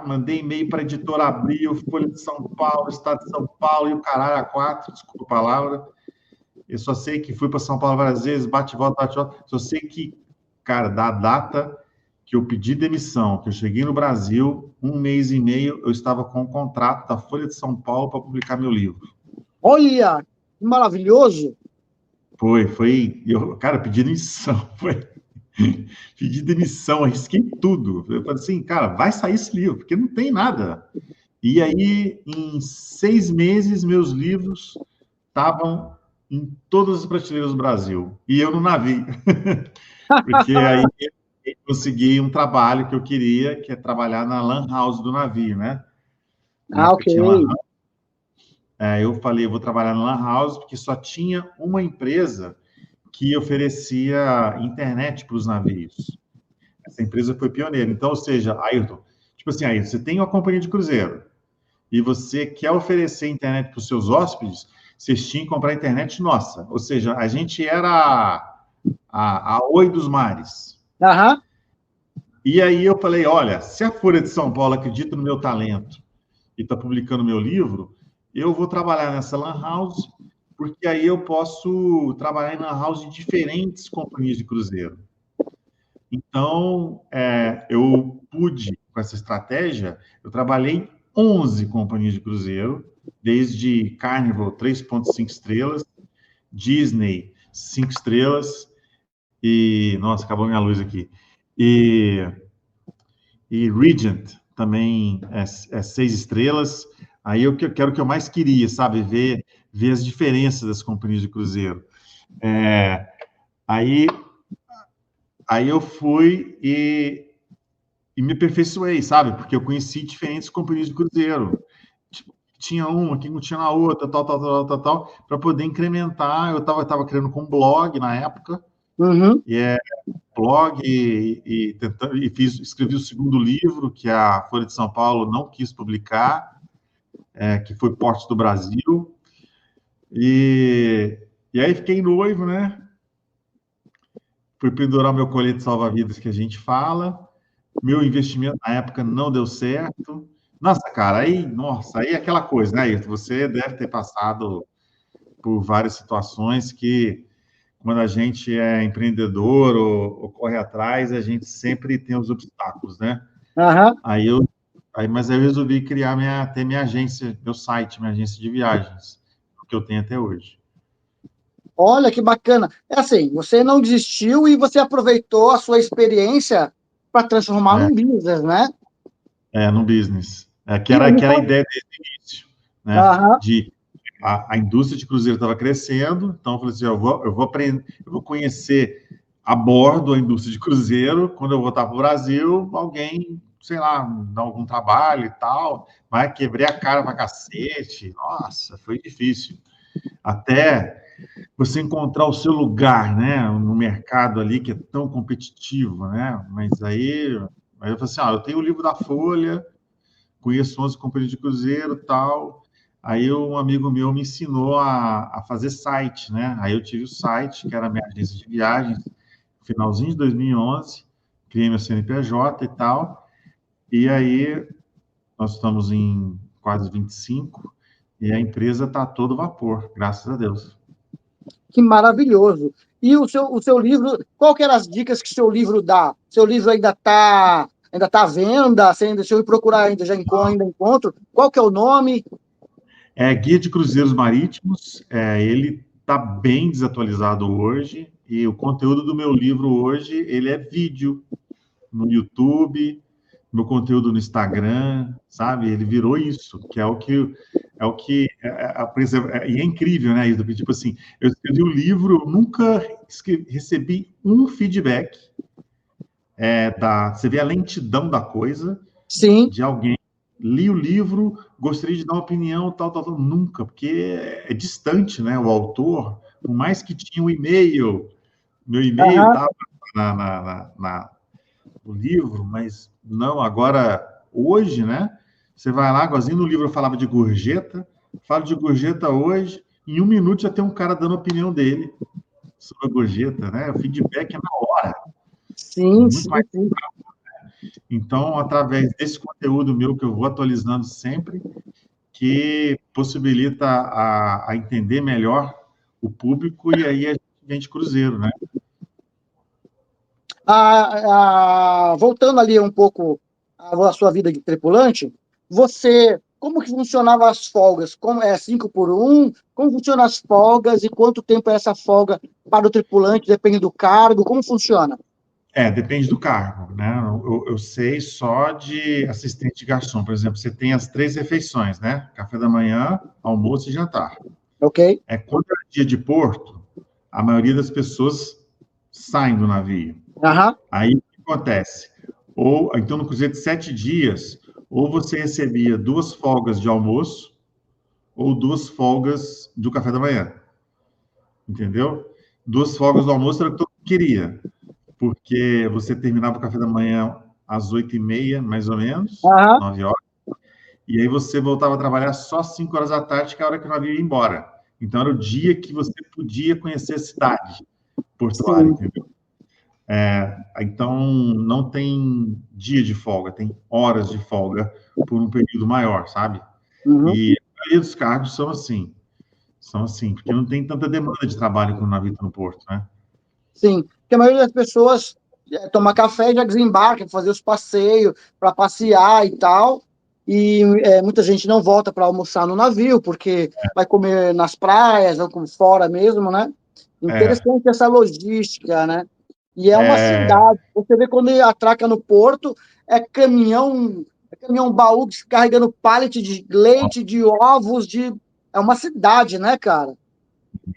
Speaker 2: mandei e-mail para a editora Abril, Folha de São Paulo, Estado de São Paulo e o caralho a quatro, desculpa a palavra. Eu só sei que fui para São Paulo várias vezes, bate e volta. Só sei que, cara, da data que eu pedi demissão, que eu cheguei no Brasil, 1 mês e meio, eu estava com um contrato da Folha de São Paulo para publicar meu livro.
Speaker 1: olha! Que maravilhoso!
Speaker 2: Cara, pedi demissão, pedi demissão, arrisquei tudo. Eu falei assim, cara, vai sair esse livro, porque não tem nada. E aí, em 6 meses, meus livros estavam em todas as prateleiras do Brasil. E eu no navio. Porque aí eu consegui um trabalho que eu queria, que é trabalhar na Lan House do navio, né? Na
Speaker 1: Ah,
Speaker 2: época
Speaker 1: ok.
Speaker 2: tinha Lan House. Eu falei, eu vou trabalhar na Lan House, porque só tinha uma empresa que oferecia internet para os navios. Essa empresa foi pioneira. Então, ou seja, Ayrton, tipo assim, aí você tem uma companhia de cruzeiro e você quer oferecer internet para os seus hóspedes, vocês tinham que comprar internet nossa. Ou seja, a gente era a Oi dos mares.
Speaker 1: Aham.
Speaker 2: E aí eu falei, olha, se a Folha de São Paulo acredita no meu talento e está publicando meu livro, eu vou trabalhar nessa lan house, porque aí eu posso trabalhar em lan house de diferentes companhias de cruzeiro. Então, eu pude, com essa estratégia, eu trabalhei em 11 companhias de cruzeiro, desde Carnival 3,5 estrelas, Disney 5 estrelas, e... Nossa, acabou minha luz aqui. E Regent também é 6 estrelas. Aí eu quero o que eu mais queria, sabe? Ver as diferenças das companhias de cruzeiro. Aí, aí eu fui e me aperfeiçoei, sabe? Porque eu conheci diferentes companhias de cruzeiro. Tipo, tinha uma que não tinha na outra, tal, para poder incrementar. Eu estava criando com um blog na época,
Speaker 1: Uhum.
Speaker 2: blog escrevi o segundo livro, que a Folha de São Paulo não quis publicar, que foi Portos do Brasil. E aí fiquei noivo, né? Fui pendurar meu colete salva-vidas que a gente fala. Meu investimento na época não deu certo. Nossa, cara, aí é aquela coisa, né, Ayrton? Você deve ter passado por várias situações que, quando a gente é empreendedor ou corre atrás, a gente sempre tem os obstáculos, né?
Speaker 1: Aham.
Speaker 2: Mas aí eu resolvi ter minha agência, meu site, minha agência de viagens, que eu tenho até hoje.
Speaker 1: Olha que bacana. É assim, você não desistiu e você aproveitou a sua experiência para transformar
Speaker 2: É,
Speaker 1: num business, né?
Speaker 2: no business. Que
Speaker 1: E
Speaker 2: era,
Speaker 1: me
Speaker 2: que era a
Speaker 1: fala.
Speaker 2: ideia desde o início, né?
Speaker 1: Aham.
Speaker 2: A indústria de cruzeiro estava crescendo, então eu falei assim, eu vou aprender, eu vou conhecer a bordo a indústria de cruzeiro, quando eu voltar para o Brasil, alguém, sei lá, dar algum trabalho e tal, mas quebrei a cara pra cacete, nossa, foi difícil. Até você encontrar o seu lugar, né, no mercado ali que é tão competitivo, né? Mas eu falei assim, eu tenho o livro da Folha, conheço 11 companhias de cruzeiro, tal. Aí um amigo meu me ensinou a fazer site, né? Aí eu tive o site, que era a minha agência de viagens, no finalzinho de 2011, criei meu CNPJ e tal. E aí nós estamos em quase 25. E a empresa está a todo vapor, graças a Deus.
Speaker 1: Que maravilhoso. E o seu livro, qual que eram as dicas que o seu livro dá? Seu livro ainda tá à venda? Se eu ir procurar ainda encontro. Qual que é o nome?
Speaker 2: É Guia de Cruzeiros Marítimos, ele está bem desatualizado hoje, e o conteúdo do meu livro hoje, ele é vídeo no YouTube, meu conteúdo no Instagram, sabe? Ele virou isso, que por exemplo, e é incrível, né? Isso, porque, tipo assim, eu escrevi o livro, eu nunca recebi um feedback você vê a lentidão da coisa,
Speaker 1: Sim.
Speaker 2: de alguém, li o livro, gostaria de dar uma opinião, tal, tal, tal, nunca, porque é distante, né? O autor, por mais que tinha um e-mail, meu e-mail
Speaker 1: Aham.
Speaker 2: estava no livro, mas não, agora, hoje, né? Você vai lá, igualzinho no livro eu falava de gorjeta, falo de gorjeta hoje, em um minuto já tem um cara dando a opinião dele sobre a gorjeta, né? O feedback é na hora,
Speaker 1: Sim,
Speaker 2: muito
Speaker 1: sim,
Speaker 2: mais.
Speaker 1: sim.
Speaker 2: Então, através desse conteúdo meu que eu vou atualizando sempre, que possibilita a entender melhor o público e aí a gente vende cruzeiro, né?
Speaker 1: Voltando ali um pouco à sua vida de tripulante, como que funcionava as folgas? Como é 5 por 1? Como funcionam as folgas e quanto tempo é essa folga para o tripulante? Depende do cargo. Como funciona?
Speaker 2: Depende do cargo, né? Eu sei só de assistente de garçom, por exemplo, você tem as 3 refeições, né? Café da manhã, almoço e jantar.
Speaker 1: Ok?
Speaker 2: Quando é dia de porto, a maioria das pessoas saem do navio.
Speaker 1: Aham.
Speaker 2: Aí o que acontece? Ou então no cruzeiro de 7 dias, ou você recebia 2 folgas de almoço ou 2 folgas do café da manhã, entendeu? 2 folgas do almoço era o que todo mundo queria, porque você terminava o café da manhã às 8h30, mais ou menos,
Speaker 1: Aham.
Speaker 2: 9 horas, e aí você voltava a trabalhar só às 5 horas da tarde, que é a hora que o navio ia embora. Então era o dia que você podia conhecer a cidade portuária,
Speaker 1: Sim.
Speaker 2: entendeu? Então não tem dia de folga, tem horas de folga por um período maior, sabe?
Speaker 1: Uhum.
Speaker 2: E a maioria dos cargos são assim, porque não tem tanta demanda de trabalho quando o navio está no porto, né?
Speaker 1: Sim. Porque a maioria das pessoas toma café e já desembarca, fazer os passeios, para passear e tal. E muita gente não volta para almoçar no navio, porque vai comer nas praias ou fora mesmo, né?
Speaker 2: É,
Speaker 1: Interessante essa logística, né? E é uma
Speaker 2: é,
Speaker 1: cidade. Você vê quando ele atraca no porto, é caminhão baú carregando pallet de leite, de ovos, é uma cidade, né, cara?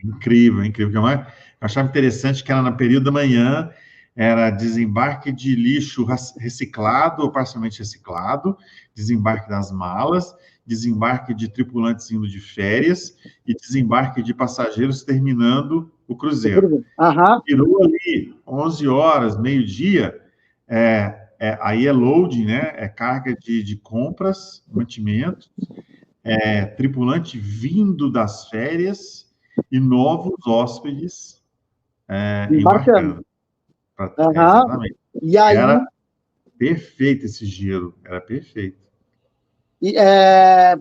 Speaker 2: incrível, incrível. Eu achava interessante que era no período da manhã, era desembarque de lixo reciclado ou parcialmente reciclado, desembarque das malas, desembarque de tripulantes indo de férias e desembarque de passageiros terminando o cruzeiro.
Speaker 1: Aham.
Speaker 2: Virou ali 11 horas, meio-dia, aí é loading, né? É carga de compras, mantimentos, tripulante vindo das férias e novos hóspedes
Speaker 1: Embarcando.
Speaker 2: embarcando.
Speaker 1: Aham.
Speaker 2: Exatamente.
Speaker 1: E
Speaker 2: Era
Speaker 1: aí,
Speaker 2: perfeito esse giro, era perfeito.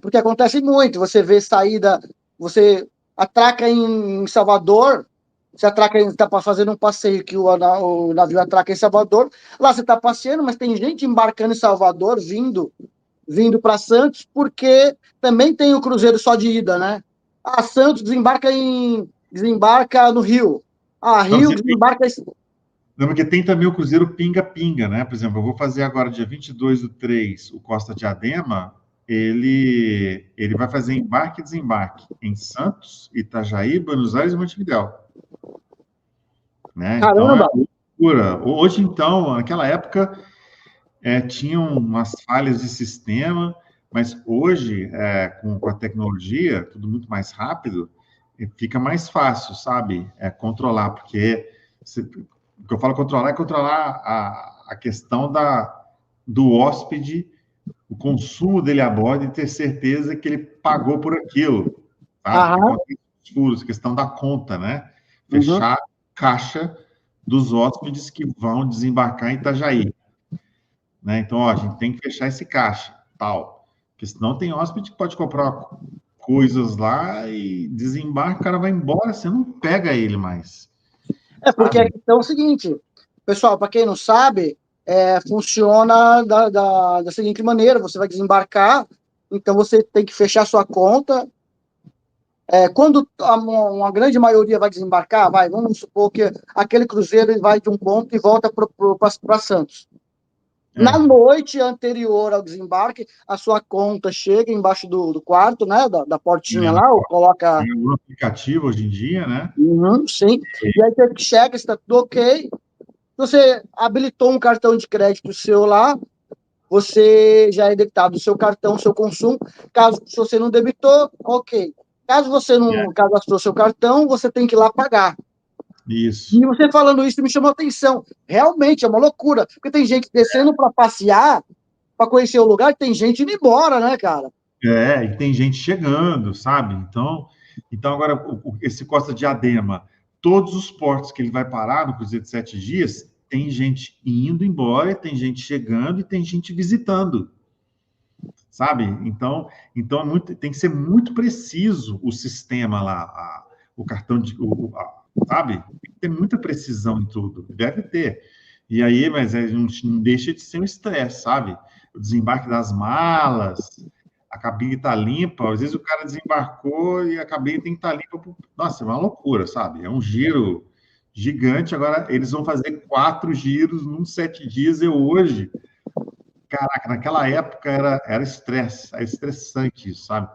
Speaker 1: porque acontece muito, você vê saída, você atraca em Salvador, você atraca, está fazendo um passeio que o navio atraca em Salvador, lá você está passeando, mas tem gente embarcando em Salvador, vindo para Santos, porque também tem o cruzeiro só de ida, né? Santos desembarca no Rio.
Speaker 2: Não,
Speaker 1: Rio desembarca.
Speaker 2: não, porque tem também o cruzeiro pinga-pinga, né? Por exemplo, eu vou fazer agora, dia 22/3, o Costa Diadema, ele vai fazer embarque e desembarque em Santos, Itajaí, Buenos Aires e Montevidéu, né? Então é
Speaker 1: Caramba!
Speaker 2: loucura. Hoje, então, naquela época, tinham umas falhas de sistema, mas hoje, com a tecnologia, tudo muito mais rápido, fica mais fácil, sabe? Controlar, porque o que eu falo controlar é controlar a questão do hóspede, o consumo dele a bordo e ter certeza que ele pagou por aquilo, sabe? Que
Speaker 1: Aham.
Speaker 2: acontece nos furos, questão da conta, né?
Speaker 1: Uhum.
Speaker 2: Fechar a caixa dos hóspedes que vão desembarcar em Itajaí, né? Então, ó, a gente tem que fechar esse caixa, tal. Porque senão tem hóspede que pode comprar coisas lá e desembarca, o cara vai embora, você não pega ele mais.
Speaker 1: É porque a questão é o seguinte, pessoal, para quem não sabe, funciona da seguinte maneira: você vai desembarcar, então você tem que fechar sua conta. Quando uma grande maioria vai desembarcar, vamos supor que aquele cruzeiro ele vai de um ponto e volta para Santos. Na noite anterior ao desembarque, a sua conta chega embaixo do quarto, né, da portinha lá, ou coloca...
Speaker 2: No aplicativo hoje em dia, né?
Speaker 1: Sim. E aí você chega, está tudo ok. Você habilitou um cartão de crédito seu lá, você já é debitado o seu cartão, o seu consumo. Caso se você não debitou, ok. Caso você não cadastrou seu cartão, você tem que ir lá pagar.
Speaker 2: Isso.
Speaker 1: E você falando isso me chamou a atenção. Realmente é uma loucura, porque tem gente descendo para passear, para conhecer o lugar, tem gente indo embora, né, cara?
Speaker 2: E tem gente chegando, sabe? Então agora, esse Costa Diadema, todos os portos que ele vai parar no Cruzeiro de 7 dias, tem gente indo embora, tem gente chegando e tem gente visitando, sabe? Então tem que ser muito preciso o sistema lá, o cartão de, sabe? Tem que ter muita precisão em tudo, deve ter. E aí, mas não deixa de ser um estresse, sabe? O desembarque das malas, a cabine está limpa, às vezes o cara desembarcou e a cabine tem que estar limpa. Nossa, é uma loucura, sabe? É um giro gigante. Agora eles vão fazer 4 giros num 7 dias. Eu hoje, caraca, naquela época era estresse, era estressante isso, sabe?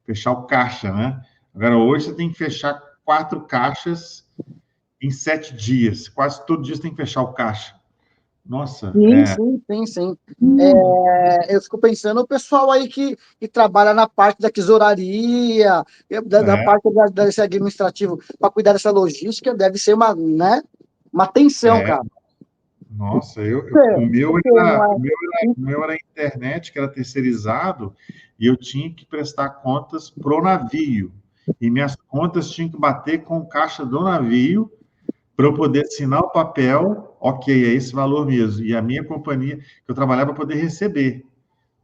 Speaker 2: Fechar o caixa, né? Agora hoje você tem que fechar 4 caixas em 7 dias. Quase todo dia você tem que fechar o caixa. Nossa,
Speaker 1: Sim. Eu fico pensando o pessoal aí que trabalha na parte da tesouraria, da parte desse administrativo, para cuidar dessa logística, deve ser uma tensão, cara.
Speaker 2: Nossa,
Speaker 1: O
Speaker 2: o meu era internet, que era terceirizado, e eu tinha que prestar contas pro navio. E minhas contas tinham que bater com o caixa do navio para eu poder assinar o papel, ok, é esse valor mesmo. E a minha companhia, que eu trabalhava, para poder receber,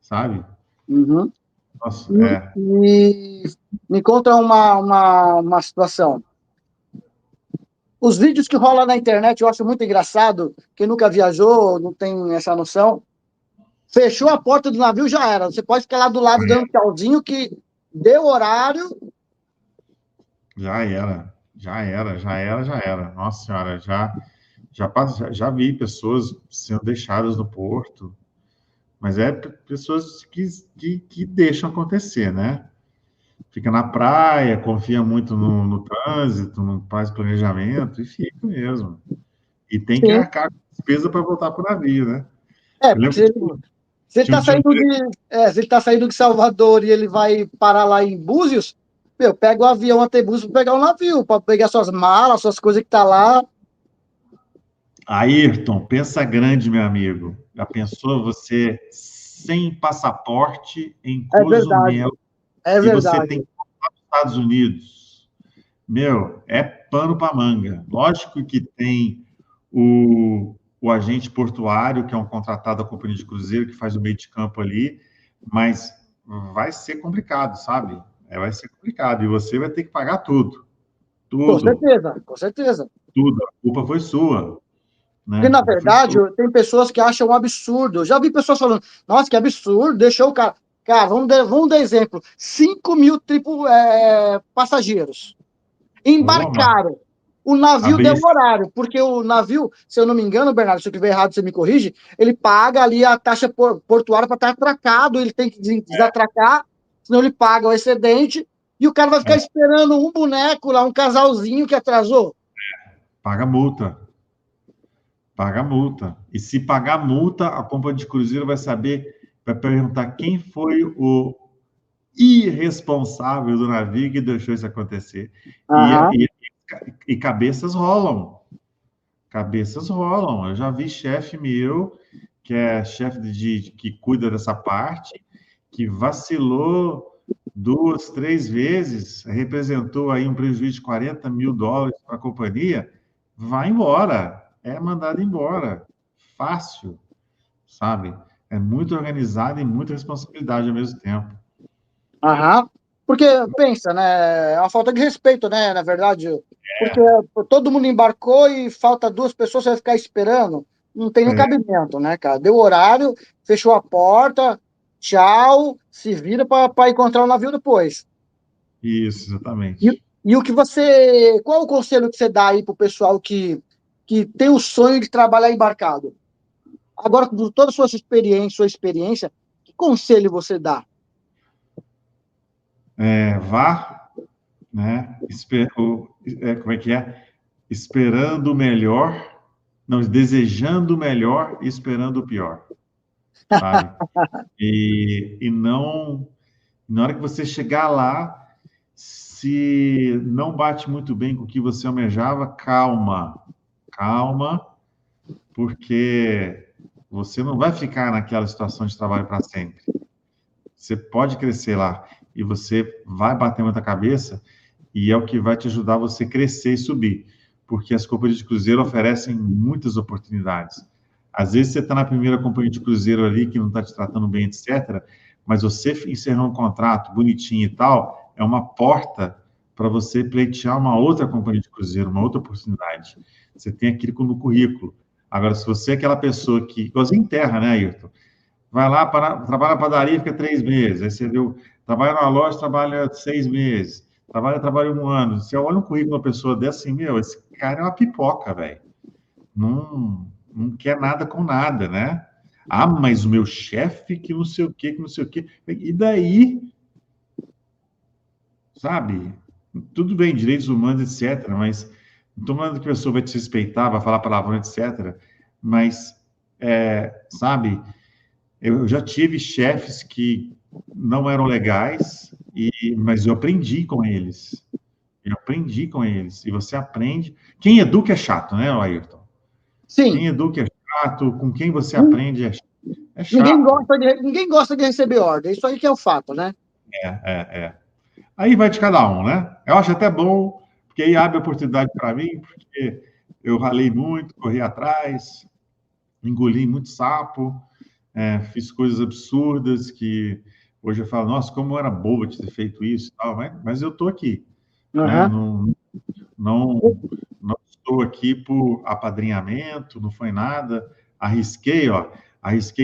Speaker 2: sabe?
Speaker 1: Uhum.
Speaker 2: Nossa,
Speaker 1: E me conta uma situação. Os vídeos que rolam na internet eu acho muito engraçado. Quem nunca viajou não tem essa noção. Fechou a porta do navio, já era. Você pode ficar lá do lado dando tchauzinho, que deu horário.
Speaker 2: já era. Nossa senhora, já vi pessoas sendo deixadas no porto, mas pessoas que deixam acontecer, né? Fica na praia, confia muito no trânsito, não faz planejamento, e fica mesmo. E tem que
Speaker 1: Sim.
Speaker 2: arcar com despesa para voltar para o navio, né? Eu
Speaker 1: Porque
Speaker 2: lembro que
Speaker 1: se ele
Speaker 2: tinha,
Speaker 1: está
Speaker 2: tinha um...
Speaker 1: se ele tá saindo de Salvador e ele vai parar lá em Búzios, meu, pega o avião até Búzios para pegar o navio, para pegar suas malas, suas coisas que tá lá.
Speaker 2: Ayrton, pensa grande, meu amigo. Já pensou você sem passaporte em
Speaker 1: É verdade,
Speaker 2: Cozumel
Speaker 1: é
Speaker 2: e você tem
Speaker 1: verdade.
Speaker 2: que ir para os Estados Unidos? Meu, é pano para manga. Lógico que tem o agente portuário, que é um contratado da companhia de cruzeiro, que faz o meio de campo ali, mas vai ser complicado, sabe? Vai ser complicado. E você vai ter que pagar tudo.
Speaker 1: Com
Speaker 2: Tudo.
Speaker 1: certeza, com certeza.
Speaker 2: Tudo. A culpa foi sua. Né?
Speaker 1: Porque,
Speaker 2: A
Speaker 1: na
Speaker 2: culpa foi
Speaker 1: verdade,
Speaker 2: sua.
Speaker 1: tem pessoas que acham um absurdo. Eu já vi pessoas falando, nossa, que absurdo, deixou o cara. Cara, vamos dar exemplo. 5 mil passageiros.
Speaker 2: Pô, mas
Speaker 1: Embarcaram. O navio deu
Speaker 2: abrir.
Speaker 1: horário, porque o navio, se eu não me engano, Bernardo, se eu estiver errado, você me corrige, ele paga ali a taxa portuária para estar atracado, ele tem que desatracar, senão ele paga o excedente, e o cara vai ficar esperando um boneco lá, um casalzinho que atrasou.
Speaker 2: Paga multa. Paga multa. E se pagar multa, a companhia de cruzeiro vai saber, vai perguntar quem foi o irresponsável do navio que deixou isso acontecer. E,
Speaker 1: Aham.
Speaker 2: e, e cabeças rolam. Cabeças rolam. Eu já vi chefe meu, que é chefe que cuida dessa parte, que vacilou 2, 3 vezes, representou aí um prejuízo de US$ 40 mil para a companhia, vai embora, é mandado embora. Fácil, sabe? É muito organizado e muita responsabilidade ao mesmo tempo.
Speaker 1: Aham. Porque, pensa, né? É uma falta de respeito, né? Na verdade, porque todo mundo embarcou e falta 2 pessoas, você vai ficar esperando. Não tem nem
Speaker 2: É,
Speaker 1: cabimento, né, cara? Deu horário, fechou a porta, tchau, se vira para encontrar o navio depois.
Speaker 2: isso,
Speaker 1: E,
Speaker 2: exatamente.
Speaker 1: e o que você. Qual é o conselho que você dá aí pro pessoal que tem o sonho de trabalhar embarcado? Agora, com toda a sua experiência, que conselho você dá?
Speaker 2: Vá, né? Como é que é? Esperando o melhor, não, desejando o melhor e esperando o pior, sabe? E não, na hora que você chegar lá, se não bate muito bem com o que você almejava, calma, calma, porque você não vai ficar naquela situação de trabalho para sempre. Você pode crescer lá e você vai bater muita cabeça e é o que vai te ajudar você crescer e subir, porque as companhias de cruzeiro oferecem muitas oportunidades. Às vezes você está na primeira companhia de cruzeiro ali que não está te tratando bem, etc., mas você encerrar um contrato bonitinho e tal, é uma porta para você pleitear uma outra companhia de cruzeiro, uma outra oportunidade. Você tem aquilo no currículo. Agora, se você é aquela pessoa que, igualzinho em terra, né, Ayrton? Vai lá, trabalha na padaria, fica 3 meses. Aí você viu, trabalha na loja, trabalha 6 meses. Trabalha um ano. Você olha um currículo de uma pessoa dessa assim, meu, esse cara é uma pipoca, velho. Não quer nada com nada, né? Ah, mas o meu chefe que não sei o quê, que não sei o quê. E daí, sabe? Tudo bem, direitos humanos, etc., mas não estou falando que a pessoa vai te respeitar, vai falar palavrão, etc., mas, sabe, eu já tive chefes que não eram legais, mas eu aprendi com eles. Eu aprendi com eles. E você aprende. Quem educa é chato, né, Ayrton?
Speaker 1: Sim,
Speaker 2: Quem educa é chato, com quem você aprende é
Speaker 1: ninguém
Speaker 2: chato.
Speaker 1: gosta ninguém gosta de receber ordem. Isso aí que é o fato, né?
Speaker 2: É. Aí vai de cada um, né? Eu acho até bom, porque aí abre oportunidade para mim, porque eu ralei muito, corri atrás, engoli muito sapo, fiz coisas absurdas que hoje eu falo, nossa, como eu era bobo de ter feito isso e tal, mas eu estou aqui, né?
Speaker 1: Uhum.
Speaker 2: Não, não estou aqui por apadrinhamento, não foi nada. Arrisquei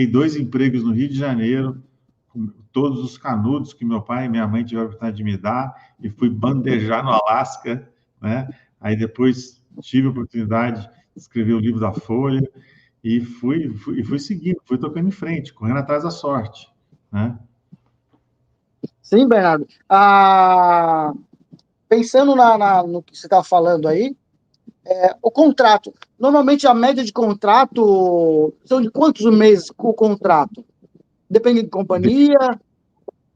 Speaker 2: 2 empregos no Rio de Janeiro, com todos os canudos que meu pai e minha mãe tiveram a oportunidade de me dar, e fui bandejar no Alasca, né? Aí depois tive a oportunidade de escrever o livro da Folha, e fui seguindo, fui tocando em frente, correndo atrás da sorte, né?
Speaker 1: Sim, Bernardo. Pensando no que você está falando aí, o contrato. Normalmente a média de contrato são de quantos meses com o contrato? Depende de companhia.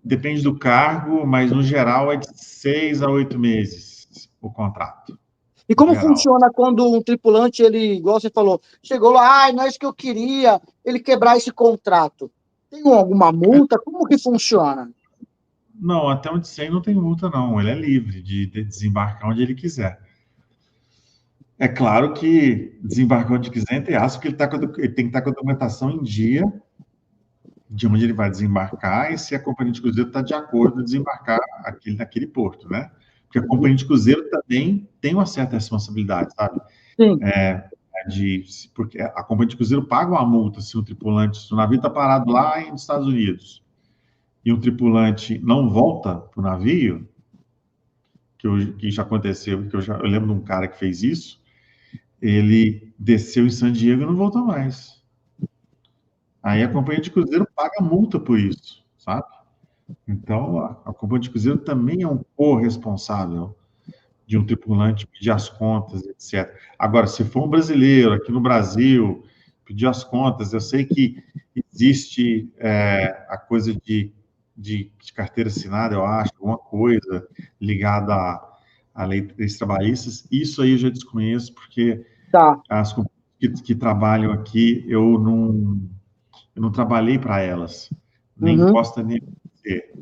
Speaker 2: Depende do cargo, mas no geral é de 6 a 8 meses o contrato,
Speaker 1: E
Speaker 2: no
Speaker 1: como
Speaker 2: geral.
Speaker 1: funciona quando um tripulante, ele, igual você falou, chegou lá, não é isso que eu queria, ele quebrar esse contrato? Tem alguma multa? Como que funciona?
Speaker 2: Não, até onde sei não tem multa, não. Ele é livre de desembarcar onde ele quiser. É claro que desembarcar onde quiser, entre aspas, que ele tem que estar com a documentação em dia de onde ele vai desembarcar e se a companhia de cruzeiro está de acordo em desembarcar naquele porto, né? Porque a companhia de cruzeiro também tem uma certa responsabilidade, sabe?
Speaker 1: Sim.
Speaker 2: Porque a companhia de cruzeiro paga uma multa se o navio está parado lá nos Estados Unidos e um tripulante não volta para o navio, que já aconteceu, eu lembro de um cara que fez isso, ele desceu em San Diego e não voltou mais. Aí a companhia de cruzeiro paga multa por isso, sabe? Então, a companhia de cruzeiro também é um corresponsável de um tripulante pedir as contas, etc. Agora, se for um brasileiro aqui no Brasil pedir as contas, eu sei que existe a coisa de carteira assinada, eu acho, alguma coisa ligada à leis trabalhistas. Isso aí eu já desconheço, porque
Speaker 1: Tá.
Speaker 2: as companhias que trabalham aqui, eu não trabalhei para elas, nem
Speaker 1: Uhum.
Speaker 2: posso nem ser,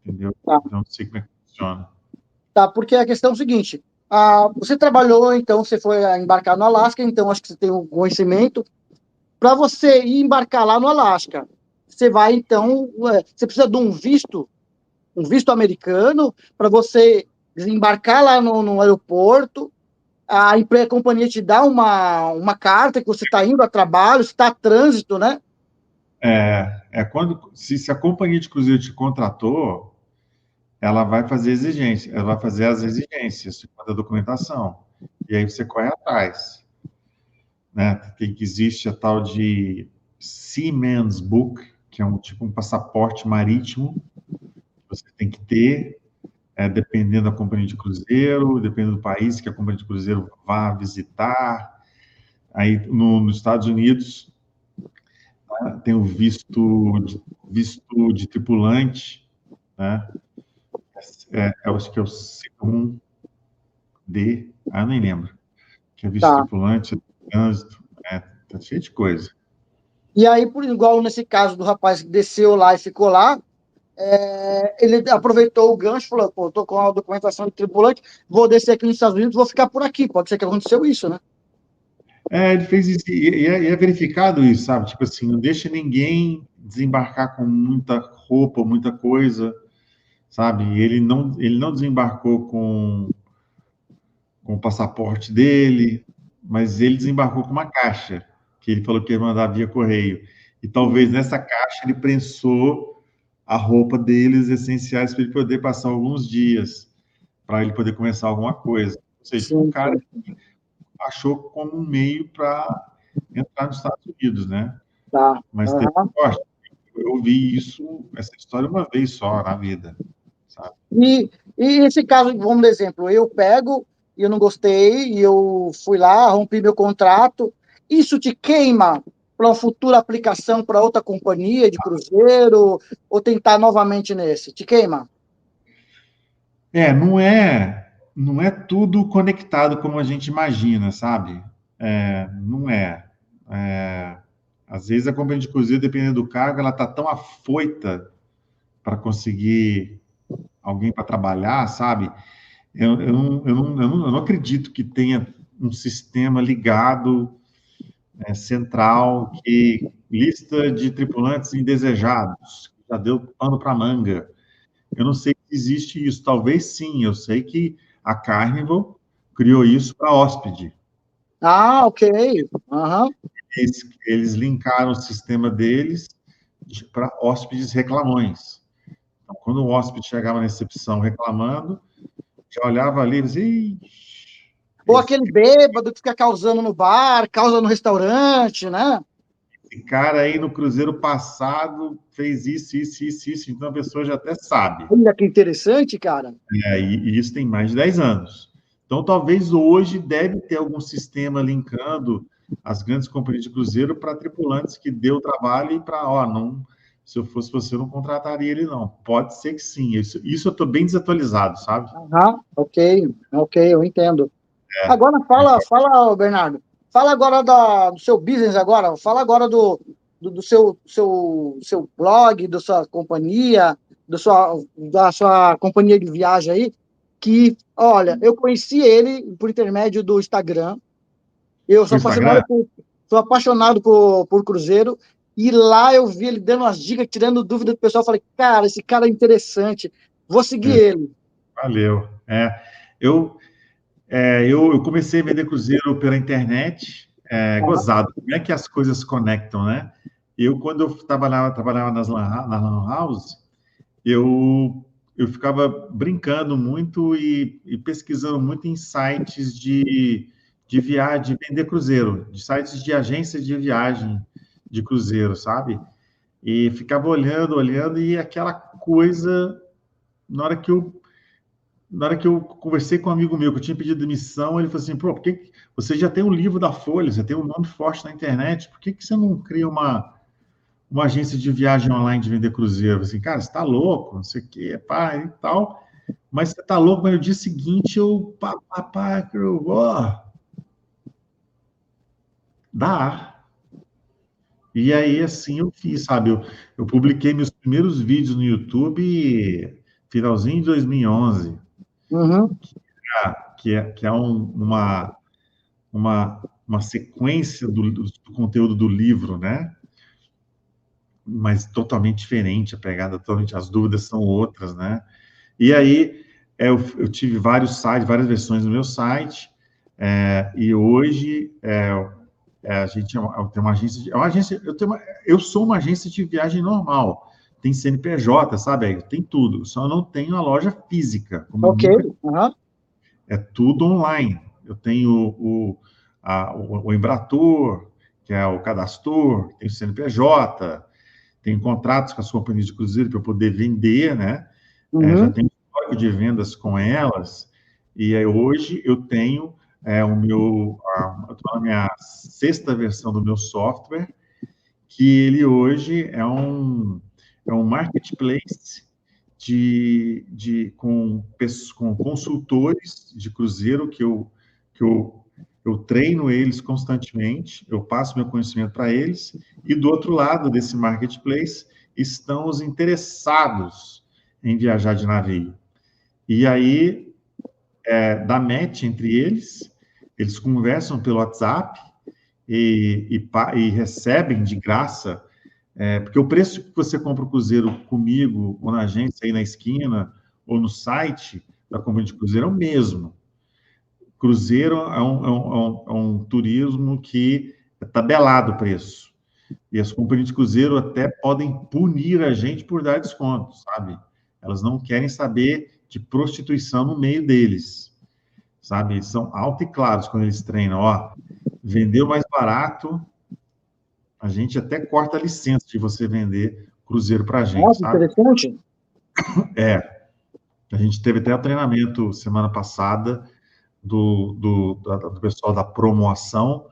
Speaker 2: entendeu?
Speaker 1: Tá.
Speaker 2: Então, não sei como é que funciona.
Speaker 1: Tá, porque a questão é o seguinte: você trabalhou, então você foi embarcar no Alasca, então acho que você tem um conhecimento. Para você ir embarcar lá no Alasca, você vai, então, você precisa de um visto um visto americano para você desembarcar lá no aeroporto, a companhia te dá uma carta que você está indo a trabalho, está a trânsito, né?
Speaker 2: Se a companhia de cruzeiro te contratou, ela vai fazer exigência, ela vai fazer as exigências da documentação. E aí você corre atrás, né? Que existe a tal de Seaman's Book, que é um passaporte marítimo que você tem que ter, dependendo da companhia de cruzeiro, dependendo do país que a companhia de cruzeiro vá visitar. Aí, nos Estados Unidos, tem o visto de tripulante, né? Eu acho que é o C1D, eu nem lembro, que é visto de
Speaker 1: Tá.
Speaker 2: tripulante, trânsito, tá cheio de coisa.
Speaker 1: E aí, por igual nesse caso do rapaz que desceu lá e ficou lá, ele aproveitou o gancho e falou, pô, tô com a documentação de tripulante, vou descer aqui nos Estados Unidos, vou ficar por aqui. Pode ser que aconteceu isso, né?
Speaker 2: Ele fez isso, e é verificado isso, sabe? Tipo assim, não deixa ninguém desembarcar com muita roupa, muita coisa, sabe? Ele não desembarcou com o passaporte dele, mas ele desembarcou com uma caixa, que ele falou que ia mandar via correio. E talvez nessa caixa ele prensou a roupa deles essenciais para ele poder passar alguns dias, para ele poder começar alguma coisa. Ou seja, um
Speaker 1: Sim,
Speaker 2: cara
Speaker 1: sim.
Speaker 2: achou como um meio para entrar nos Estados Unidos, né?
Speaker 1: Tá.
Speaker 2: Mas teve
Speaker 1: Uhum.
Speaker 2: sorte. Eu ouvi essa história uma vez só na vida, sabe?
Speaker 1: E esse caso, vamos dar exemplo, eu pego e eu não gostei, e eu fui lá, rompi meu contrato, isso te queima para uma futura aplicação para outra companhia de cruzeiro, ou tentar novamente nesse? Te queima?
Speaker 2: Não é tudo conectado como a gente imagina, sabe? Não é. É, Às vezes a companhia de cruzeiro, dependendo do cargo, ela está tão afoita para conseguir alguém para trabalhar, sabe? Eu não acredito que tenha um sistema ligado, central, que lista de tripulantes indesejados, já deu pano para manga. Eu não sei se existe isso, talvez sim, eu sei que a Carnival criou isso para hóspede.
Speaker 1: Ah, ok. Aham.
Speaker 2: Eles linkaram o sistema deles para hóspedes reclamões. Então, quando o hóspede chegava na recepção reclamando, já olhava ali e dizia,
Speaker 1: Ou aquele bêbado que fica causando no bar, causa no restaurante, né?
Speaker 2: esse cara aí no cruzeiro passado fez isso, isso, isso, isso, então a pessoa já até sabe.
Speaker 1: Olha que interessante, cara.
Speaker 2: E isso tem mais de 10 anos. Então, talvez hoje deve ter algum sistema linkando as grandes companhias de cruzeiro para tripulantes que deu trabalho e para, não, se eu fosse você, eu não contrataria ele, não. Pode ser que sim. Isso eu estou bem desatualizado, sabe?
Speaker 1: Aham, ok, eu entendo. Agora fala, Bernardo. Fala agora do seu business agora. Fala agora do seu blog, da sua companhia, da sua companhia de viagem aí. Que, olha, eu conheci ele por intermédio do Instagram. Eu
Speaker 2: No Instagram?
Speaker 1: sou apaixonado por cruzeiro. E lá eu vi ele dando umas dicas, tirando dúvida do pessoal. Falei, cara, esse cara é interessante. Vou seguir
Speaker 2: É,
Speaker 1: ele.
Speaker 2: valeu. Eu, eu comecei a vender cruzeiro pela internet,
Speaker 1: Aham.
Speaker 2: gozado. Como é que as coisas conectam, né? Quando eu trabalhava na Lan House, eu ficava brincando muito e pesquisando muito em sites de viagem, de vender cruzeiro, de sites de agências de viagem de cruzeiro, sabe? E ficava olhando, olhando, e aquela coisa, na hora que eu, na hora que eu conversei com um amigo meu que eu tinha pedido demissão, ele falou assim: pô, por que você já tem um livro da Folha, você tem um nome forte na internet, por que você não cria uma agência de viagem online de vender cruzeiro? Assim, cara, você tá louco, não sei o quê, pá, e tal. Mas você tá louco, mas no dia seguinte dá. E aí, assim, eu fiz, sabe? Eu publiquei meus primeiros vídeos no YouTube finalzinho de 2011,
Speaker 1: Uhum.
Speaker 2: que é uma sequência do conteúdo do livro, né? mas totalmente diferente, a pegada totalmente, as dúvidas são outras, né? E aí, eu tive vários sites, várias versões no meu site, e hoje a gente tem uma agência, eu sou uma agência de viagem normal, tem CNPJ, sabe? Tem tudo, só não tenho a loja física, como eu
Speaker 1: Ok.
Speaker 2: nunca,
Speaker 1: Aham.
Speaker 2: é tudo online. Eu tenho o Embratur, que é o Cadastur, tem o CNPJ, tenho contratos com as companhias de cruzeiro para eu poder vender, né? Já
Speaker 1: Uhum.
Speaker 2: tenho histórico de vendas com elas, e aí hoje eu tenho eu estou na minha sexta versão do meu software, que ele hoje é um marketplace com consultores de cruzeiro que eu treino eles constantemente, eu passo meu conhecimento para eles, e do outro lado desse marketplace estão os interessados em viajar de navio. E aí, dá match entre eles conversam pelo WhatsApp e recebem de graça, porque o preço que você compra o cruzeiro comigo, ou na agência aí na esquina, ou no site da companhia de cruzeiro é o mesmo. Cruzeiro é um turismo que é tabelado o preço. E as companhias de cruzeiro até podem punir a gente por dar desconto, sabe? Elas não querem saber de prostituição no meio deles, sabe? Eles são alto e claros quando eles treinam. Ó, vendeu mais barato, a gente até corta a licença de você vender cruzeiro para a gente,
Speaker 1: Nossa,
Speaker 2: sabe?
Speaker 1: interessante.
Speaker 2: A gente teve até o treinamento semana passada do pessoal da Promoação,